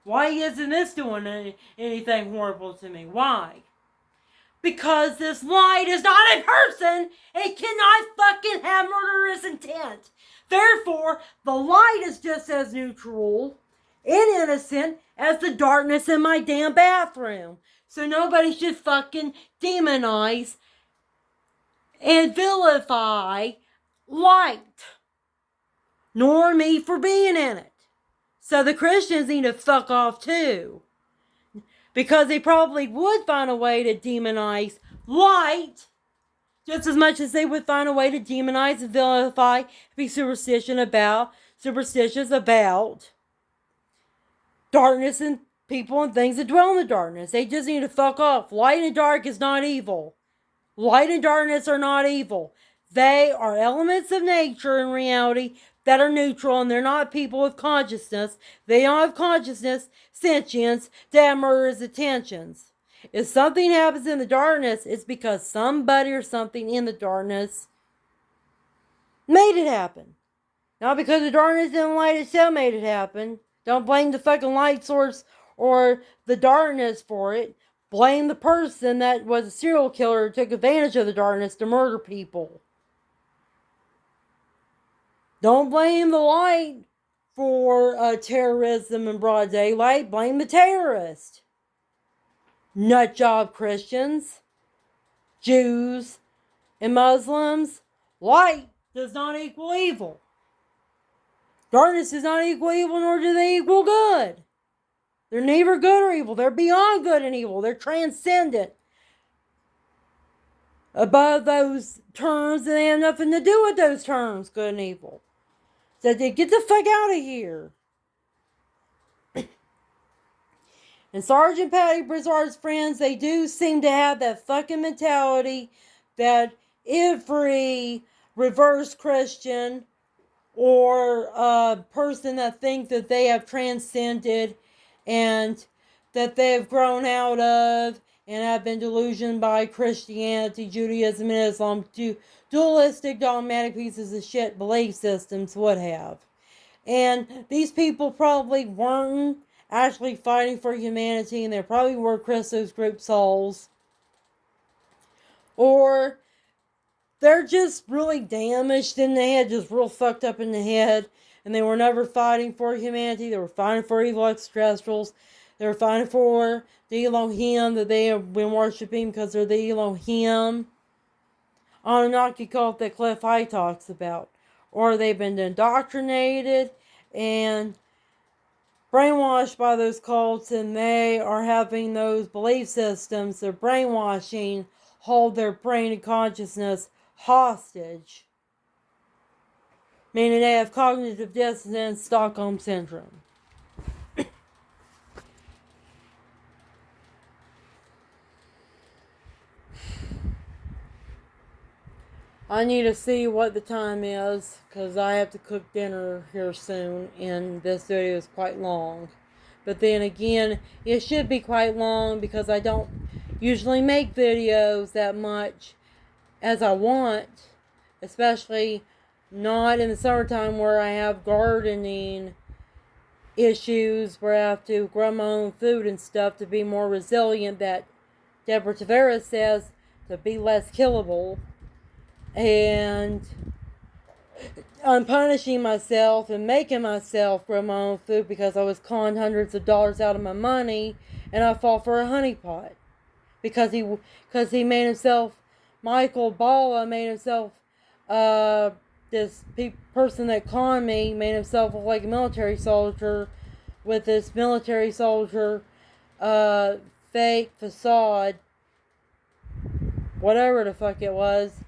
Why isn't this doing anything horrible to me? Why? Because this light is not a person. It cannot fucking have murderous intent. Therefore, the light is just as neutral and innocent as the darkness in my damn bathroom. So nobody should fucking demonize and vilify light. Nor me for being in it. So the Christians need to fuck off too. Because they probably would find a way to demonize light just as much as they would find a way to demonize and vilify, be superstitious about darkness and people and things that dwell in the darkness. They just need to fuck off. Light and dark is not evil. Light and darkness are not evil. They are elements of nature in reality that are neutral, and they're not people with consciousness. They don't have consciousness, sentience, to have murderous intentions. If something happens in the darkness, it's because somebody or something in the darkness made it happen. Not because the darkness and the light itself made it happen. Don't blame the fucking light source or the darkness for it. Blame the person that was a serial killer who took advantage of the darkness to murder people. Don't blame the light for terrorism in broad daylight. Blame the terrorist. Nutjob Christians, Jews, and Muslims. Light does not equal evil. Darkness does not equal evil, nor do they equal good. They're neither good or evil. They're beyond good and evil. They're transcendent above those terms, and they have nothing to do with those terms, good and evil. So they get the fuck out of here. And Sergeant Patty Broussard's friends, they do seem to have that fucking mentality that every reverse Christian or a person that thinks that they have transcended and that they have grown out of and have been delusioned by Christianity, Judaism, and Islam, dualistic, dogmatic pieces of shit belief systems would have. And these people probably weren't actually fighting for humanity, and they probably were Christos group souls. Or they're just really damaged in the head, just real fucked up in the head, and they were never fighting for humanity. They were fighting for evil extraterrestrials. They were fighting for the Elohim that they have been worshiping because they're the Elohim Anunnaki cult that Cliff High talks about. Or they've been indoctrinated and brainwashed by those cults, and they are having those belief systems, their brainwashing, hold their brain and consciousness hostage. Meaning they have cognitive dissonance, Stockholm Syndrome. I need to see what the time is, because I have to cook dinner here soon, and this video is quite long. But then again, it should be quite long because I don't usually make videos that much as I want, especially not in the summertime where I have gardening issues where I have to grow my own food and stuff to be more resilient, that Deborah Tavares says, to be less killable. And I'm punishing myself and making myself grow my own food because I was conned hundreds of dollars out of my money, and I fought for a honeypot because he made himself, Michael Balla made himself, this person that conned me made himself look like a military soldier with this military soldier fake facade, whatever the fuck it was.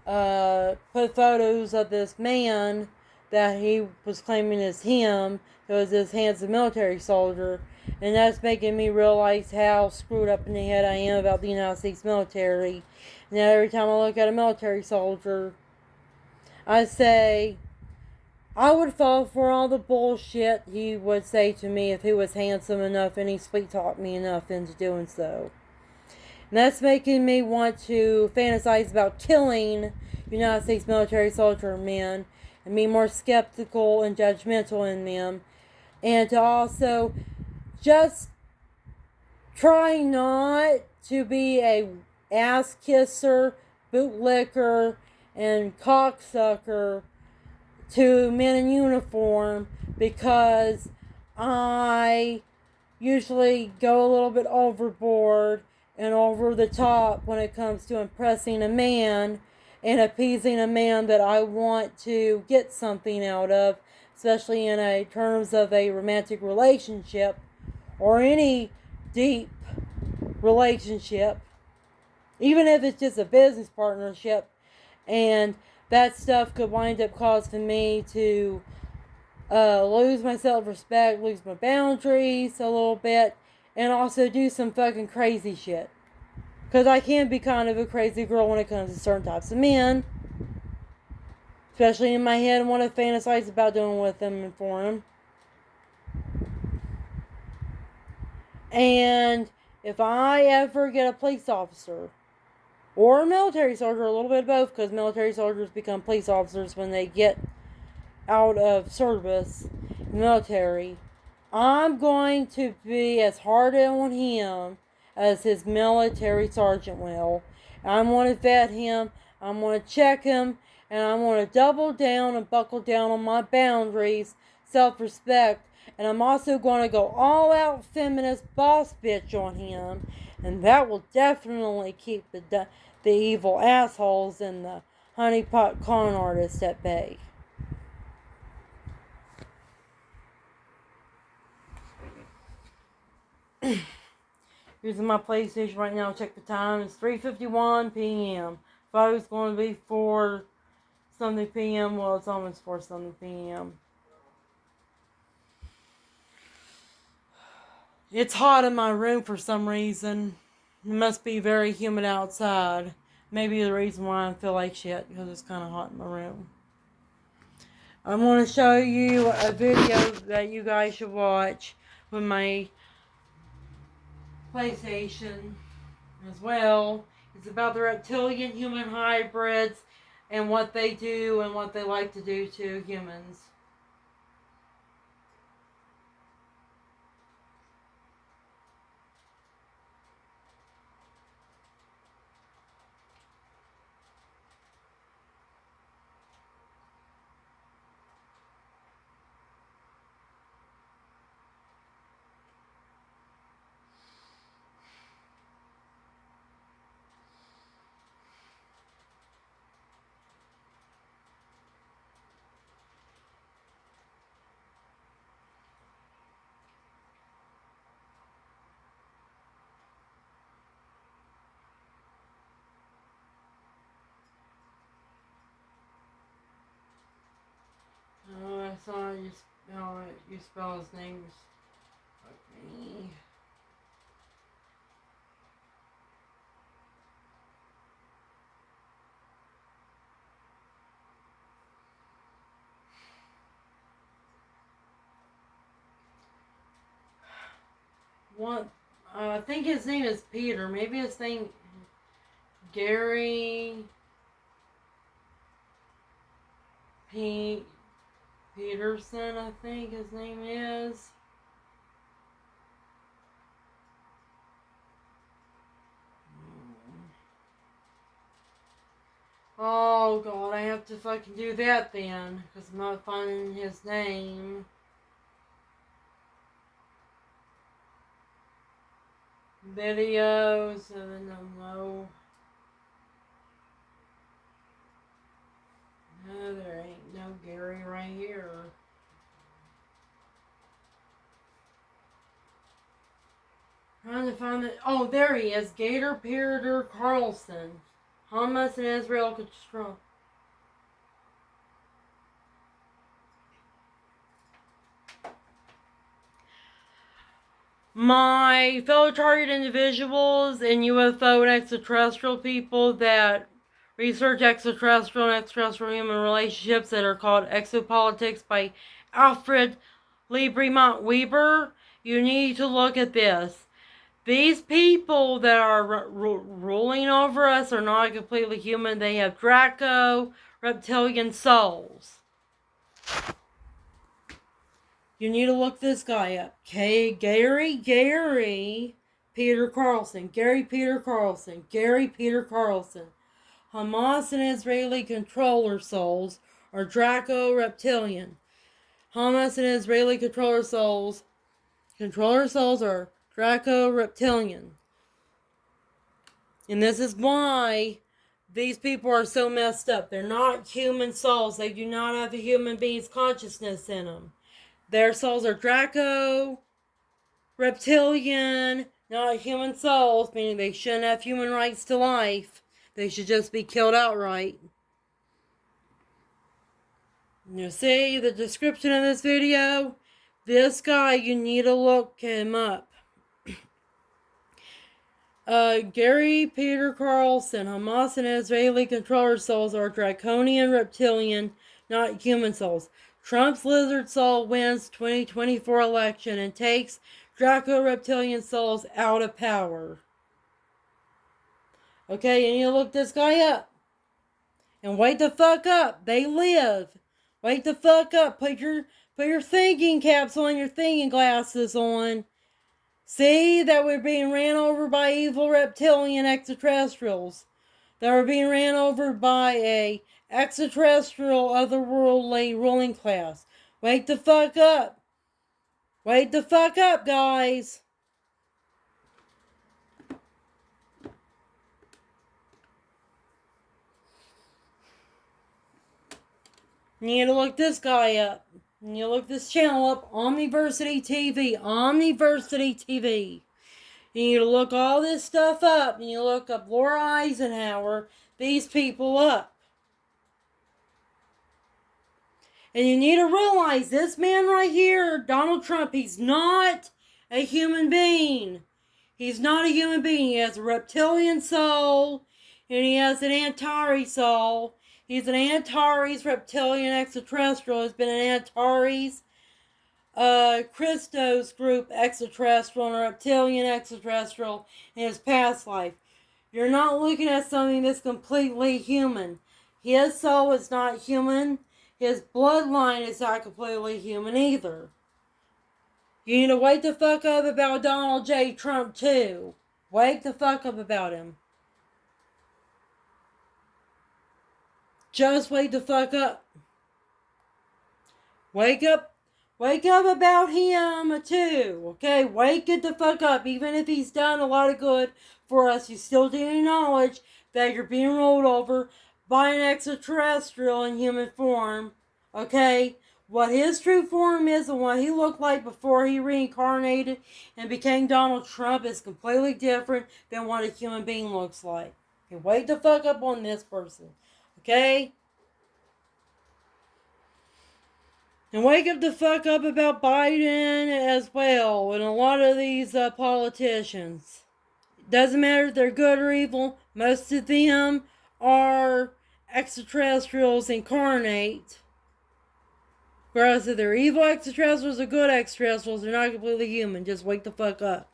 Put photos of this man that he was claiming as him, that was this handsome military soldier, and that's making me realize how screwed up in the head I am about the United States military. Now every time I look at a military soldier, I say, I would fall for all the bullshit he would say to me if he was handsome enough and he sweet-talked me enough into doing so. And that's making me want to fantasize about killing United States military soldier men and be more skeptical and judgmental in them. And to also just try not to be a ass kisser, bootlicker, and cocksucker to men in uniform, because I usually go a little bit overboard and over the top when it comes to impressing a man and appeasing a man that I want to get something out of, especially in terms of a romantic relationship or any deep relationship, even if it's just a business partnership. And that stuff could wind up causing me to lose my self-respect, lose my boundaries a little bit, and also do some fucking crazy shit. Because I can be kind of a crazy girl when it comes to certain types of men. Especially in my head and what I fantasize about doing with them and for them. And if I ever get a police officer or a military soldier, a little bit of both, because military soldiers become police officers when they get out of service in the military, I'm going to be as hard on him as his military sergeant will. I'm going to vet him, I'm going to check him, and I'm going to double down and buckle down on my boundaries, self-respect, and I'm also going to go all out feminist boss bitch on him, and that will definitely keep the evil assholes and the honeypot con artists at bay. Using my PlayStation right now, check the time. It's 3:51 p.m. If I was going to be 4 something p.m., well, it's almost 4 something p.m. It's hot in my room for some reason. It must be very humid outside. Maybe the reason why I feel like shit, because it's kind of hot in my room. I'm going to show you a video that you guys should watch with my PlayStation as well. It's about the reptilian human hybrids and what they do and what they like to do to humans. Oh, I saw you spell his name. Fuck me. What? I think his name is Peter. Maybe his name Gary Peterson. I think his name is. Oh god, I have to fucking do that then, because I'm not finding his name. Videos, and no. No, there ain't no Gary right here. Trying to find it. Oh, there he is. Gator Peter Carlson. Hamas and Israel control. My fellow target individuals and UFO and extraterrestrial people that research extraterrestrial and extraterrestrial human relationships that are called Exopolitics by Alfred Lieberman Weber, you need to look at this. These people that are ruling over us are not completely human. They have Draco reptilian souls. You need to look this guy up. Gary Peter Carlson. Gary Peter Carlson. Gary Peter Carlson. Hamas and Israeli controller souls are Draco reptilian. Hamas and Israeli controller souls are Draco reptilian. And this is why these people are so messed up. They're not human souls. They do not have a human being's consciousness in them. Their souls are Draco, reptilian, not human souls, meaning they shouldn't have human rights to life. They should just be killed outright. You see the description of this video? This guy, you need to look him up. Gary Peter Carlson, Hamas and Israeli controller souls are draconian reptilian, not human souls. Trump's lizard soul wins 2024 election and takes Draco reptilian souls out of power. Okay, you need to look this guy up. And wake the fuck up. They live. Wake the fuck up. Put your thinking caps on, your thinking glasses on. See that we're being ran over by evil reptilian extraterrestrials. That we're being ran over by a extraterrestrial otherworldly ruling class. Wake the fuck up. Wake the fuck up, guys. You need to look this guy up. You need to look this channel up. Omniversity TV. Omniversity TV. You need to look all this stuff up. You need to look up Laura Eisenhower. These people up. And you need to realize this man right here, Donald Trump, he's not a human being. He's not a human being. He has a reptilian soul. and he has an Antares soul. He's an Antares reptilian extraterrestrial. He's been an Antares Christos group extraterrestrial and a reptilian extraterrestrial in his past life. You're not looking at something that's completely human. His soul is not human. His bloodline is not completely human either. You need to wake the fuck up about Donald J. Trump too. Wake the fuck up about him. Just wake the fuck up. Wake up. Wake up about him too. Okay? Wake it the fuck up. Even if he's done a lot of good for us, you still do acknowledge that you're being rolled over by an extraterrestrial in human form. Okay? What his true form is and what he looked like before he reincarnated and became Donald Trump is completely different than what a human being looks like. Okay, wake the fuck up on this person. Okay? And wake up the fuck up about Biden as well and a lot of these politicians. Doesn't matter if they're good or evil. Most of them are extraterrestrials incarnate. Whereas if they're evil extraterrestrials or good extraterrestrials, they're not completely human. Just wake the fuck up.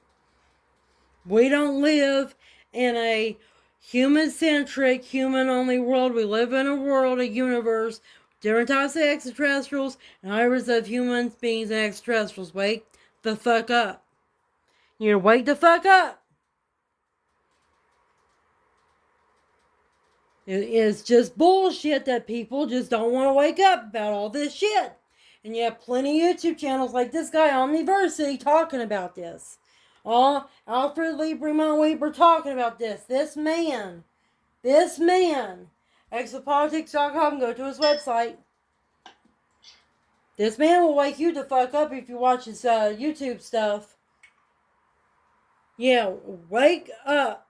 We don't live in a human-centric, human-only world. We live in a world, a universe, different types of extraterrestrials, and hybrids of human beings and extraterrestrials. Wake the fuck up. You need to wake the fuck up. It's just bullshit that people just don't want to wake up about all this shit. And you have plenty of YouTube channels like this guy, Omniversity, talking about this. Alfred Lieberman Weber talking about this. This man. Exopolitics.com, go to his website. This man will wake you the fuck up if you watch his YouTube stuff. Yeah, wake up.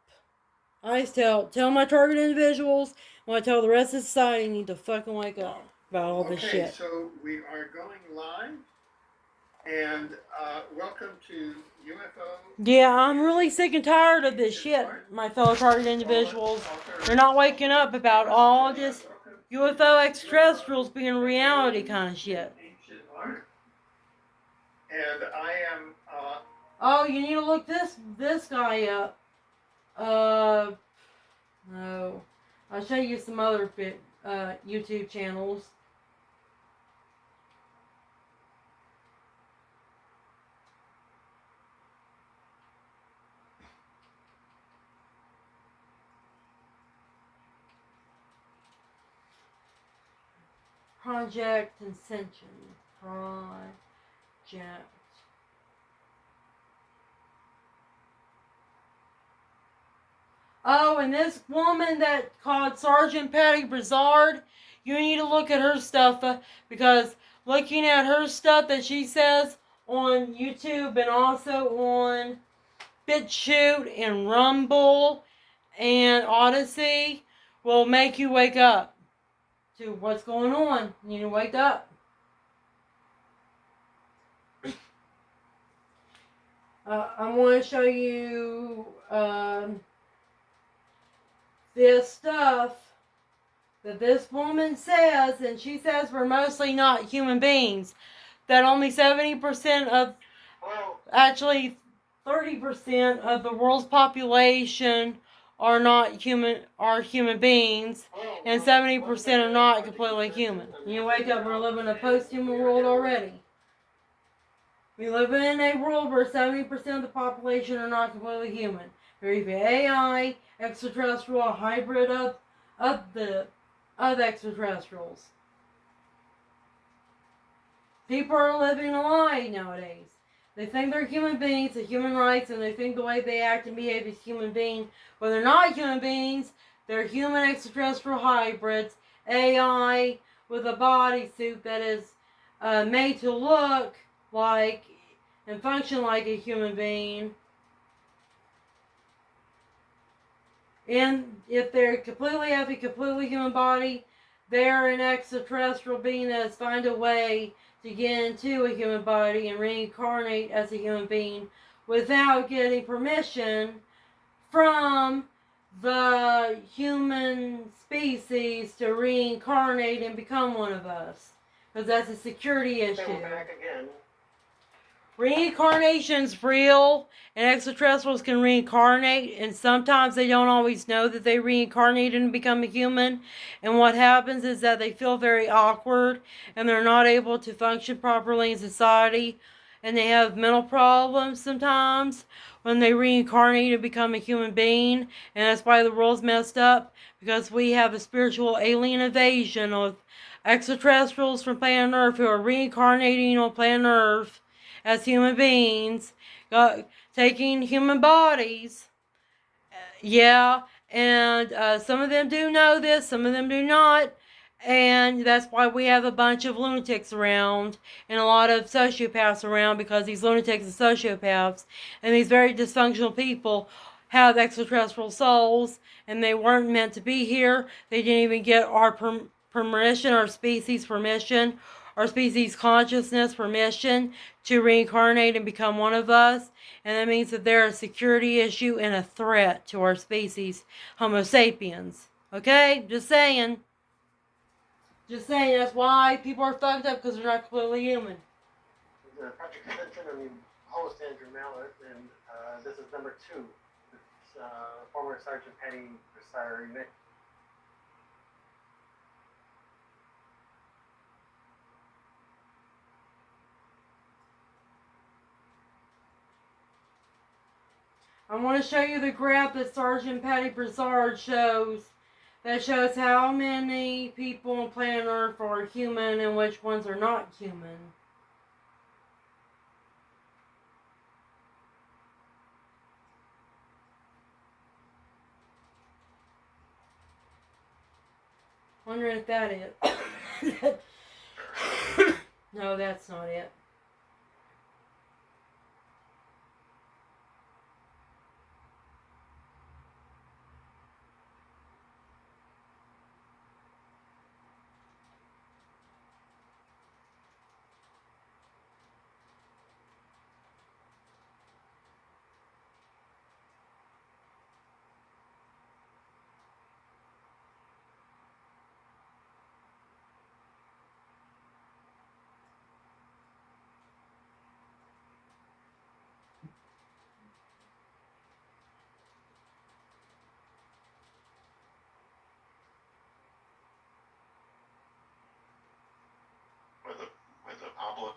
I tell my target individuals, when I tell the rest of society, you need to fucking wake up about all this shit. Okay, so we are going live, and welcome to UFO. Yeah, I'm really sick and tired of this shit, my fellow target individuals. They're not waking up about all this UFO extraterrestrials being reality kind of shit. And I am... oh, you need to look this guy up. No. I'll show you some other YouTube channels. Project Ascension. Project. Oh, and this woman that called Sergeant Patty Brizard, you need to look at her stuff because looking at her stuff that she says on YouTube and also on BitChute and Rumble and Odyssey will make you wake up to what's going on. You need to wake up. I'm going to show you this stuff that this woman says, and she says we're mostly not human beings. That only 70% of, actually 30% of the world's population are human beings, and 70% are not completely human. You wake up, we're living in a post-human world already. We live in a world where 70% of the population are not completely human. They're either AI, extraterrestrial, a hybrid of extraterrestrials. People are living a lie nowadays. They think they're human beings, they're human rights, and they think the way they act and behave is human being. When they're not human beings, they're human extraterrestrial hybrids, AI with a bodysuit that is made to look like and function like a human being. And if they completely have a completely human body, they're an extraterrestrial being that has found a way to get into a human body and reincarnate as a human being without getting permission from the human species to reincarnate and become one of us. Because that's a security issue. Okay, we're back again. Reincarnation's real, and extraterrestrials can reincarnate, and sometimes they don't always know that they reincarnated and become a human. And what happens is that they feel very awkward, and they're not able to function properly in society, and they have mental problems sometimes when they reincarnate and become a human being. And that's why the world's messed up, because we have a spiritual alien invasion of extraterrestrials from planet Earth who are reincarnating on planet Earth as human beings, taking human bodies. Yeah, and some of them do know this, some of them do not. And that's why we have a bunch of lunatics around and a lot of sociopaths around, because these lunatics and sociopaths and these very dysfunctional people have extraterrestrial souls, and they weren't meant to be here. They didn't even get our permission, our species permission, our species consciousness permission to reincarnate and become one of us. And that means that they're a security issue and a threat to our species, Homo sapiens. Okay? Just saying. Just saying, that's why people are fucked up, because they're not completely human. Project Ascension, I'm host Andrew Mallett, and this is number 2. It's former Sergeant Petty Sorry Nick. I want to show you the graph that Sergeant Patty Broussard shows. That shows how many people on planet Earth are human and which ones are not human. Wondering if that is. No, that's not it. With the Pablo.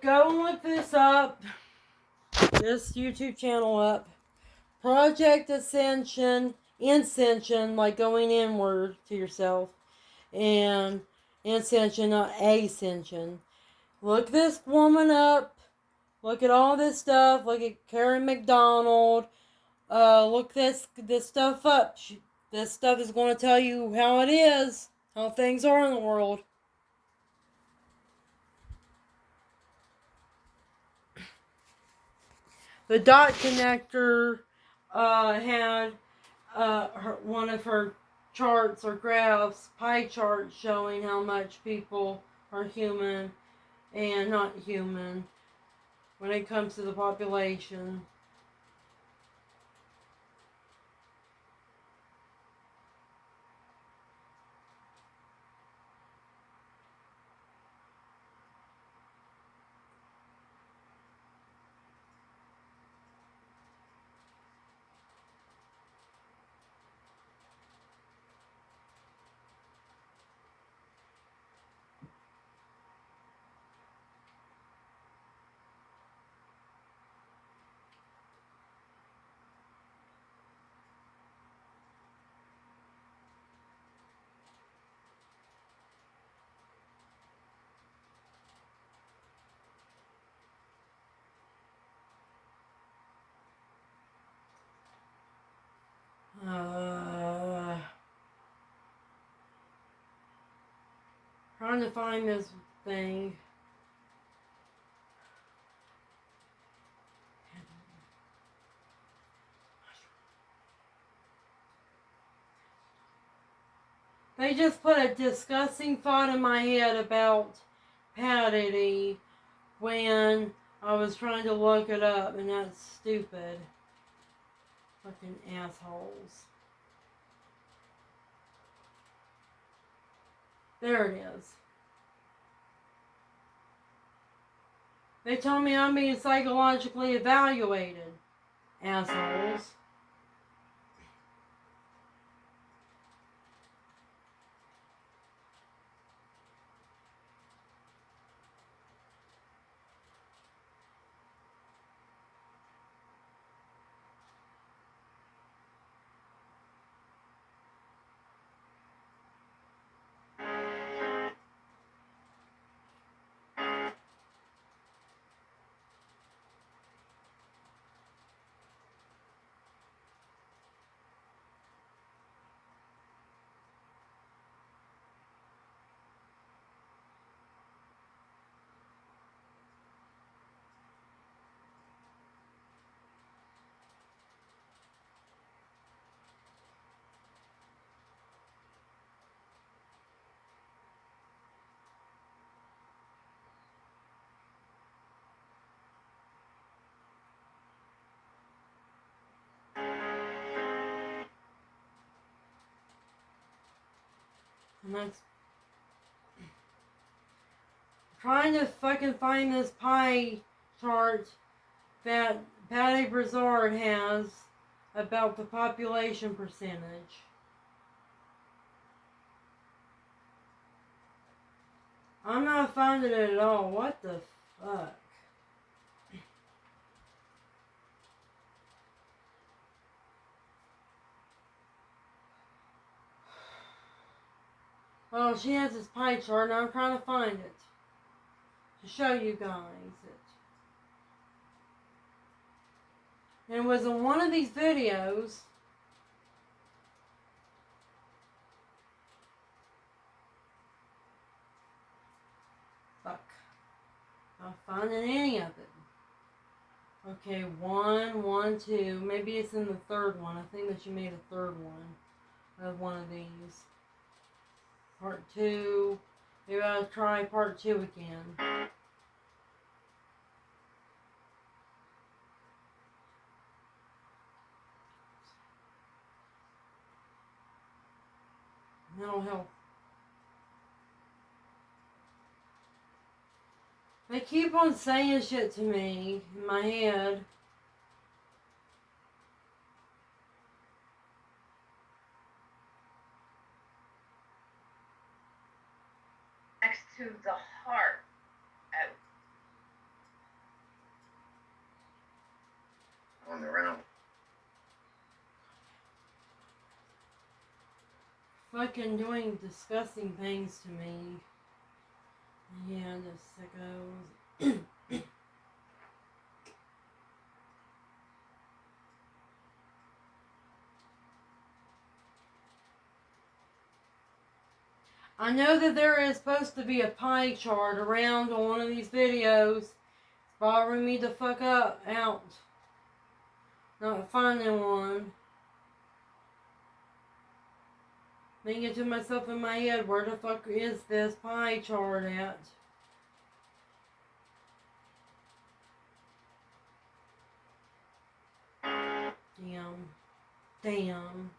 Go and look this up. This YouTube channel up. Project Ascension, like going inward to yourself, and Ascension, not Ascension. Look this woman up. Look at all this stuff. Look at Karen McDonald. Look this stuff up. This stuff is going to tell you how it is, how things are in the world. The dot connector had one of her charts or graphs, pie charts, showing how much people are human and not human when it comes to the population. Trying to find this thing. They just put a disgusting thought in my head about Patty when I was trying to look it up, and that's stupid. Fucking assholes. There it is. They told me I'm being psychologically evaluated. Assholes. And that's trying to fucking find this pie chart that Patty Brazard has about the population percentage. I'm not finding it at all. What the fuck? Well, she has this pie chart and I'm trying to find it to show you guys it. And it was in one of these videos. Fuck. Not finding any of it. Okay, 1, 1, 2. Maybe it's in the third one. I think that you made a third one of one of these. Part 2. Maybe I'll try part 2 again. Mental health. They keep on saying shit to me in my head. Next to the heart. On the round. Fucking doing disgusting things to me. Yeah, the sickos. I know that there is supposed to be a pie chart around on one of these videos. It's bothering me the fuck out. Not finding one. Thinking to myself in my head, where the fuck is this pie chart at? Damn.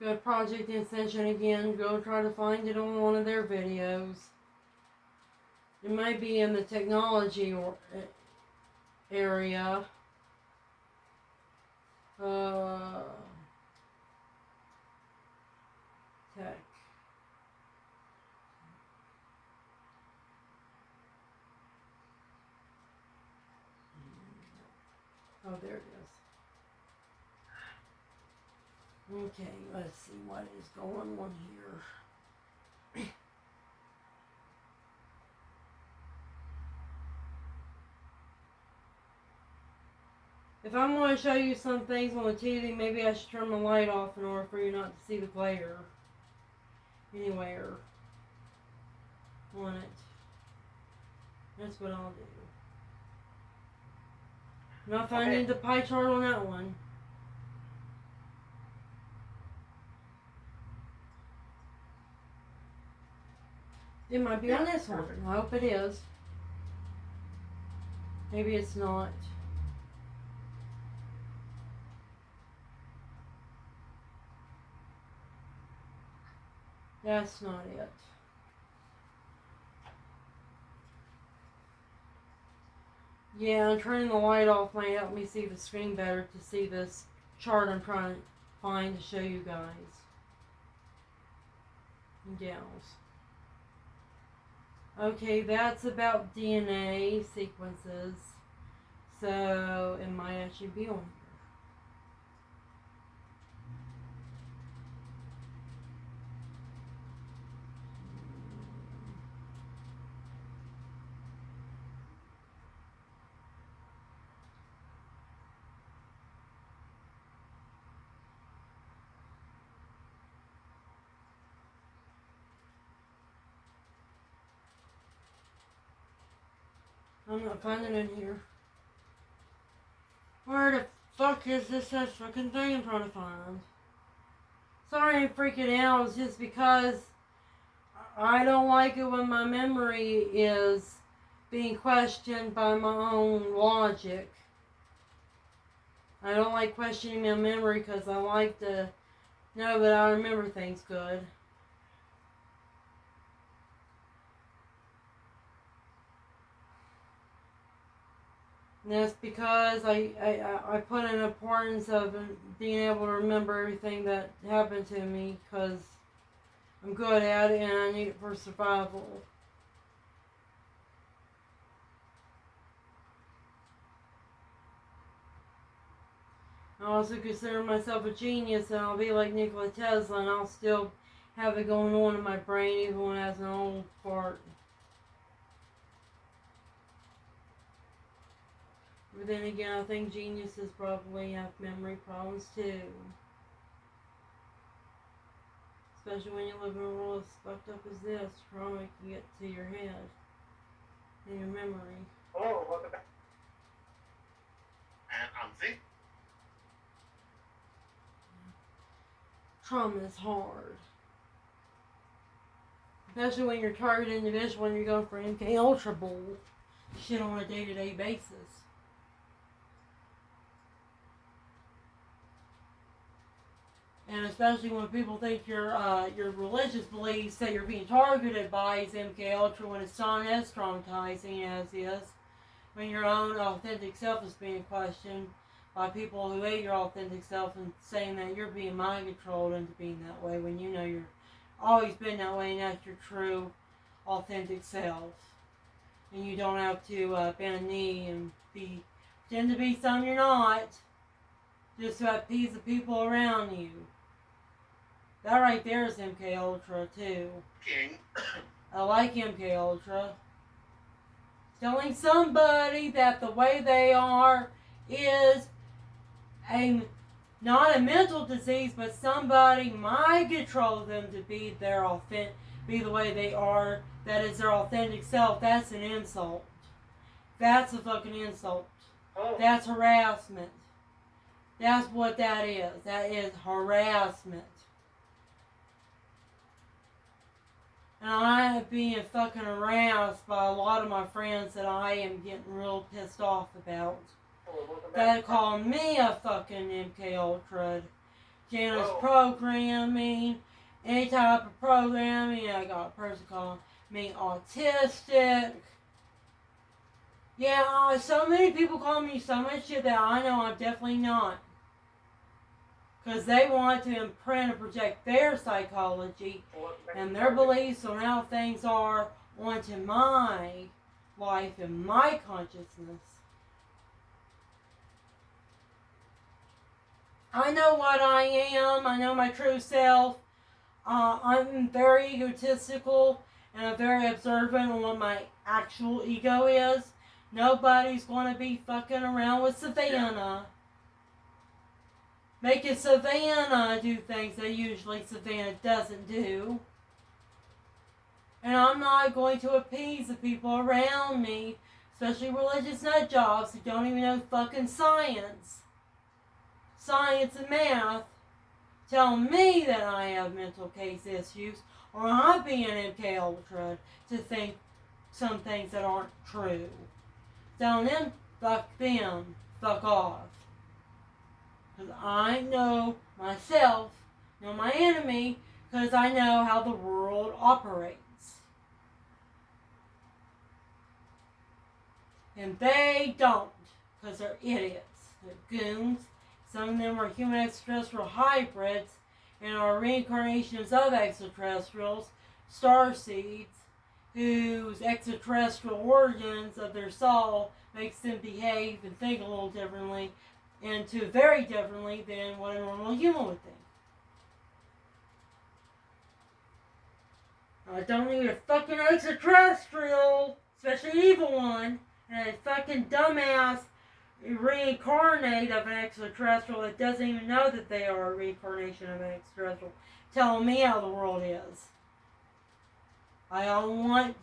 Go to Project Ascension again. Go try to find it on one of their videos. It might be in the technology area. Tech. Oh, there it is. Okay, let's see what is going on here. If I'm going to show you some things on the TV, maybe I should turn my light off in order for you not to see the glare anywhere on it. That's what I'll do. I'm not finding the pie chart on that one. It might be on this one. I hope it is. Maybe it's not. That's not it. Yeah, turning the light off might help me see the screen better to see this chart I'm trying to find to show you guys and gals. Okay, that's about DNA sequences. So it might actually be on here. I'm not finding it in here. Where the fuck is this fucking thing I'm trying to find? Sorry I'm freaking out. It's just because I don't like it when my memory is being questioned by my own logic. I don't like questioning my memory because I like to know that I remember things good. And that's because I put an importance of being able to remember everything that happened to me because I'm good at it and I need it for survival. I also consider myself a genius, and I'll be like Nikola Tesla, and I'll still have it going on in my brain even when it has an old fart. But then again, I think geniuses probably have memory problems too. Especially when you live in a world as fucked up as this, trauma can get to your head and your memory. Hello, welcome back. And I'm thinking. Trauma is hard. Especially when you're targeted individual and you're going for MK Ultra bull shit on a day-to-day basis. And especially when people think your religious beliefs that you're being targeted by is MK Ultra when it's not as traumatizing as is. When your own authentic self is being questioned by people who hate your authentic self and saying that you're being mind controlled into being that way when you know you're always been that way and that's your true authentic self. And you don't have to bend a knee and pretend to be something you're not just to appease the people around you. That right there is MK Ultra too. King. I like MK Ultra. Telling somebody that the way they are is not a mental disease, but somebody might control them to be be the way they are. That is their authentic self. That's an insult. That's a fucking insult. Oh. That's harassment. That's what that is. That is harassment. And I am being fucking harassed by a lot of my friends that I am getting real pissed off about. That call me a fucking MK Ultra. Janus programming, any type of programming. I got a person calling me autistic. Yeah, so many people call me so much shit that I know I'm definitely not. Because they want to imprint and project their psychology and their beliefs on how things are onto my life and my consciousness. I know what I am. I know my true self. I'm very egotistical and I'm very observant on what my actual ego is. Nobody's going to be fucking around with Savannah. Making Savannah do things that usually Savannah doesn't do. And I'm not going to appease the people around me, especially religious nut jobs who don't even know fucking science. Science and math tell me that I have mental case issues, or I'm being MK Ultra to think some things that aren't true. Telling them fuck them. Fuck off. Because I know myself, know my enemy, because I know how the world operates. And they don't, because they're idiots. They're goons. Some of them are human extraterrestrial hybrids and are reincarnations of extraterrestrials, starseeds, whose extraterrestrial origins of their soul makes them behave and think a little differently, and to very differently than what a normal human would think. I don't need a fucking extraterrestrial, especially an evil one, and a fucking dumbass reincarnate of an extraterrestrial that doesn't even know that they are a reincarnation of an extraterrestrial telling me how the world is. I don't want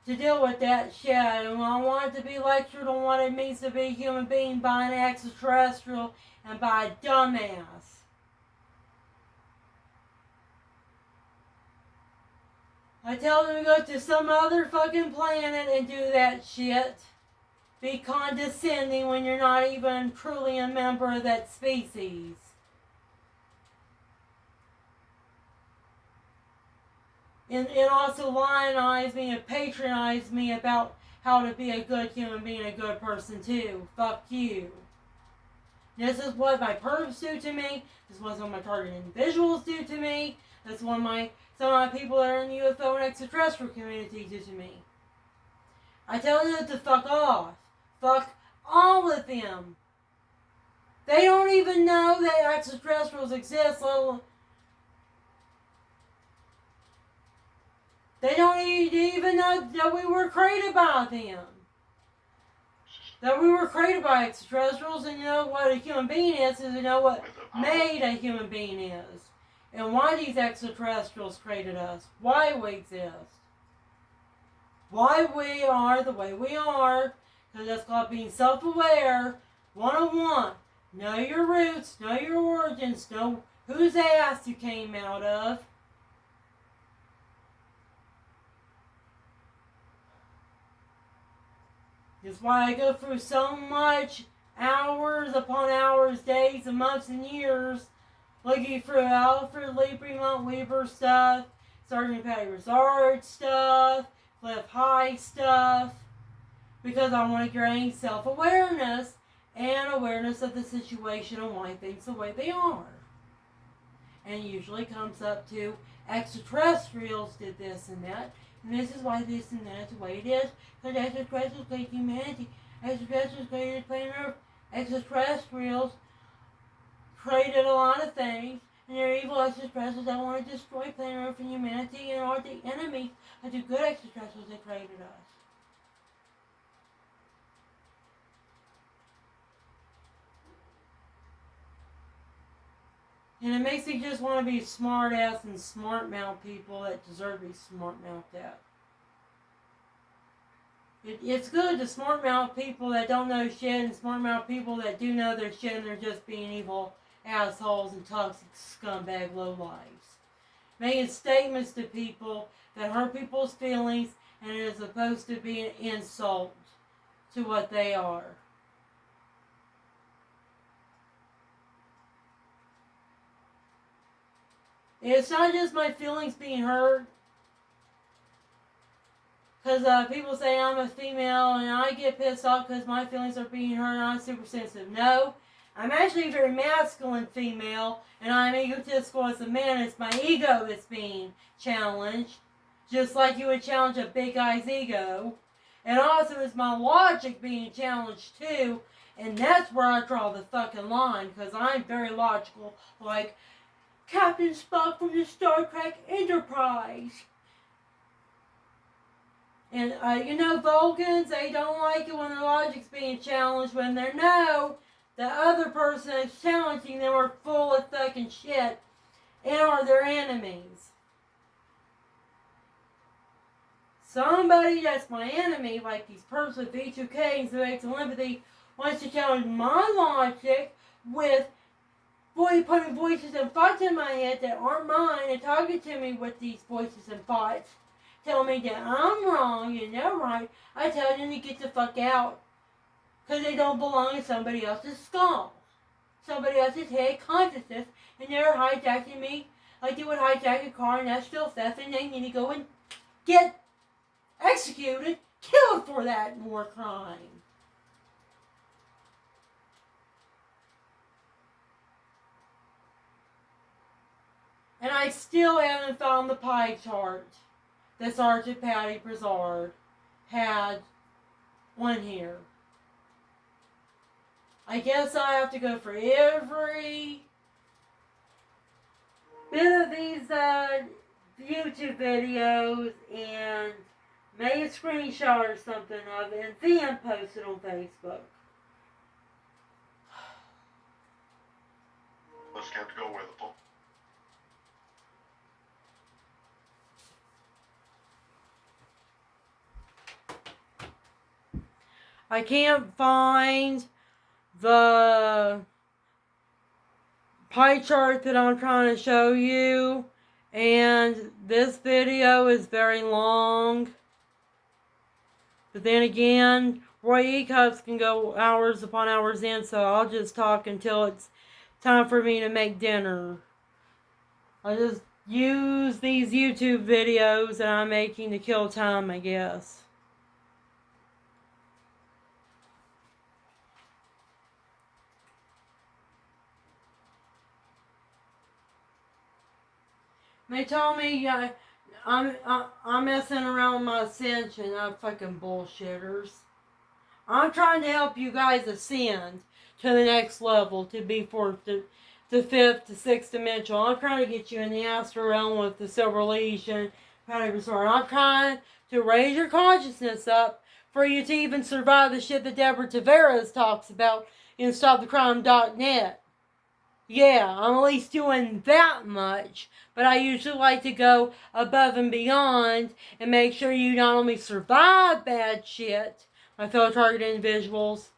to deal with that shit. I don't want to be lectured on what it means to be a human being by an extraterrestrial and by a dumbass. I tell them to go to some other fucking planet and do that shit. Be condescending when you're not even truly a member of that species. And also lionize me and patronize me about how to be a good human being, a good person too. Fuck you. This is what my perps do to me. This is what some of my target individuals do to me. This is what some of my people that are in the UFO and extraterrestrial community do to me. I tell them to fuck off. Fuck all of them. They don't even know that extraterrestrials exist. They don't even know that we were created by them. That we were created by extraterrestrials, and you know what a human being is you know what made a human being is. And why these extraterrestrials created us. Why we exist. Why we are the way we are. Because that's called being self-aware. 101. Know your roots. Know your origins. Know whose ass you came out of. That's why I go through so much hours upon hours, days and months and years looking through Alfred Lieberman Weaver stuff, Sergeant Patty Rizzard stuff, Cliff High stuff, because I want to gain self-awareness and awareness of the situation and why things the way they are. And it usually comes up to extraterrestrials did this and that, and this is why this and that is the way it is, because extraterrestrials created humanity, extraterrestrials created planet Earth, extraterrestrials created a lot of things, and they're evil extraterrestrials that want to destroy planet Earth and humanity and are the enemies of the good extraterrestrials that created us. And it makes me just want to be smart ass and smart mouth people that deserve to be smart mouthed at. It's good to smart mouth people that don't know shit and smart mouth people that do know their shit and they're just being evil assholes and toxic scumbag lowlifes. Making statements to people that hurt people's feelings and it is supposed to be an insult to what they are. It's not just my feelings being hurt. Because people say I'm a female and I get pissed off because my feelings are being hurt and I'm super sensitive. No, I'm actually a very masculine female and I'm egotistical as a man. It's my ego that's being challenged. Just like you would challenge a big guy's ego. And also it's my logic being challenged too. And that's where I draw the fucking line. Because I'm very logical. Like Captain Spock from the Star Trek Enterprise. And, Vulcans, they don't like it when their logic's being challenged when they know the other person that's challenging them are full of fucking shit and are their enemies. Somebody that's my enemy, like these perps with V2K and some empathy, wants to challenge my logic with putting voices and thoughts in my head that aren't mine and talking to me with these voices and thoughts. Tell me that I'm wrong and they're right. I tell them to get the fuck out. because they don't belong in somebody else's skull, somebody else's head consciousness, and they're hijacking me like they would hijack a car, and that's still theft, and they need to go and get executed, killed for that war crime. And I still haven't found the pie chart that Sergeant Patty Brizard had on here. I guess I have to go for every bit of these YouTube videos and make a screenshot or something of it and then post it on Facebook. Let's have to go with it. I can't find the pie chart that I'm trying to show you, and this video is very long. But then again, Roy E. Cups can go hours upon hours in, so I'll just talk until it's time for me to make dinner. I'll just use these YouTube videos that I'm making to kill time, I guess. They told me I'm messing around with my ascension. I'm fucking bullshitters. I'm trying to help you guys ascend to the next level, to be fourth, to fifth, to sixth dimensional. I'm trying to get you in the astral realm with the Silver Legion, Patty Resort. I'm trying to raise your consciousness up for you to even survive the shit that Deborah Tavares talks about in StopTheCrime.net. Yeah, I'm at least doing that much, but I usually like to go above and beyond and make sure you not only survive bad shit, my fellow target individuals,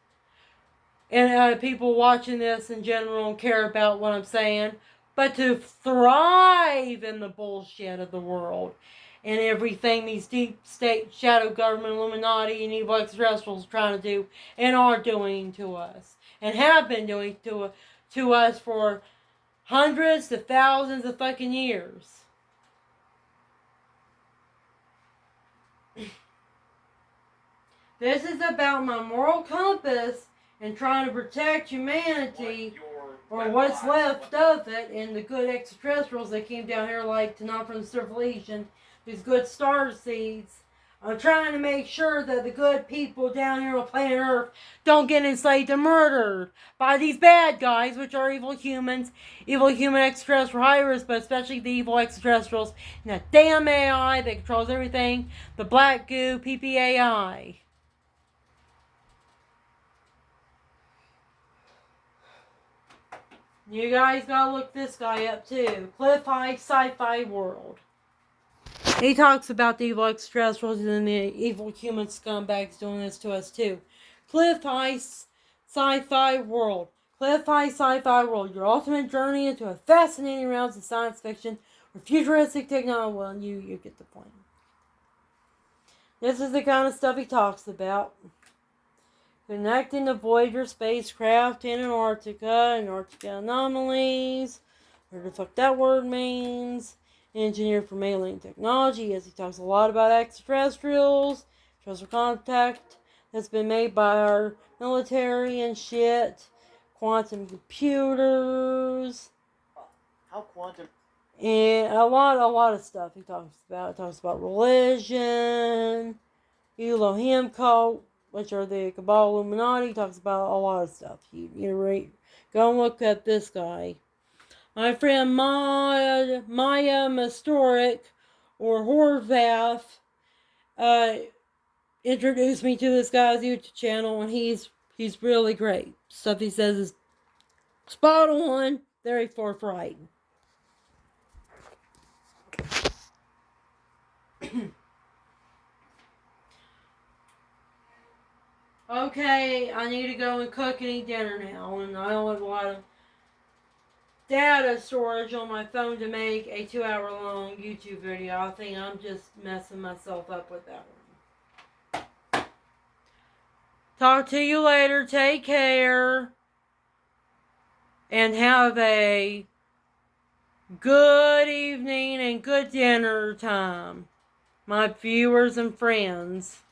and people watching this in general care about what I'm saying, but to thrive in the bullshit of the world and everything these deep state, shadow government, Illuminati, and evil extraterrestrials are trying to do and are doing to us, and have been doing to us for hundreds to thousands of fucking years. This is about my moral compass and trying to protect humanity, or what's left of it, and the good extraterrestrials that came down here like to not from the Silver Legion, these good star seeds. I'm trying to make sure that the good people down here on planet Earth don't get enslaved and murdered by these bad guys, which are evil humans, evil human extraterrestrial hires, but especially the evil extraterrestrials and that damn AI that controls everything, the black goo PPAI. You guys gotta look this guy up too. Cliff High Sci-Fi World. He talks about the evil extraterrestrials and the evil human scumbags doing this to us too. Cliff High Sci-Fi World. Cliff High Sci-Fi World. Your ultimate journey into a fascinating realm of science fiction or futuristic technology. Well, you get the point. This is the kind of stuff he talks about. Connecting the Voyager spacecraft in Antarctica anomalies. Whatever the fuck that word means. Engineered from alien technology. Yes, he talks a lot about extraterrestrials. Terrestrial contact that's been made by our military and shit. Quantum computers. How quantum? And a lot of stuff he talks about. He talks about religion. Elohim cult, which are the cabal Illuminati. He talks about a lot of stuff. You read, go and look at this guy. My friend Maya Mastoric, or Horvath, introduced me to this guy's YouTube channel, and he's really great. Stuff he says is spot on, very forthright. Okay, I need to go and cook and eat dinner now, and I don't have a lot of data storage on my phone to make a 2-hour long YouTube video. I think I'm just messing myself up with that one. Talk to you later. Take care. And have a good evening and good dinner time, my viewers and friends.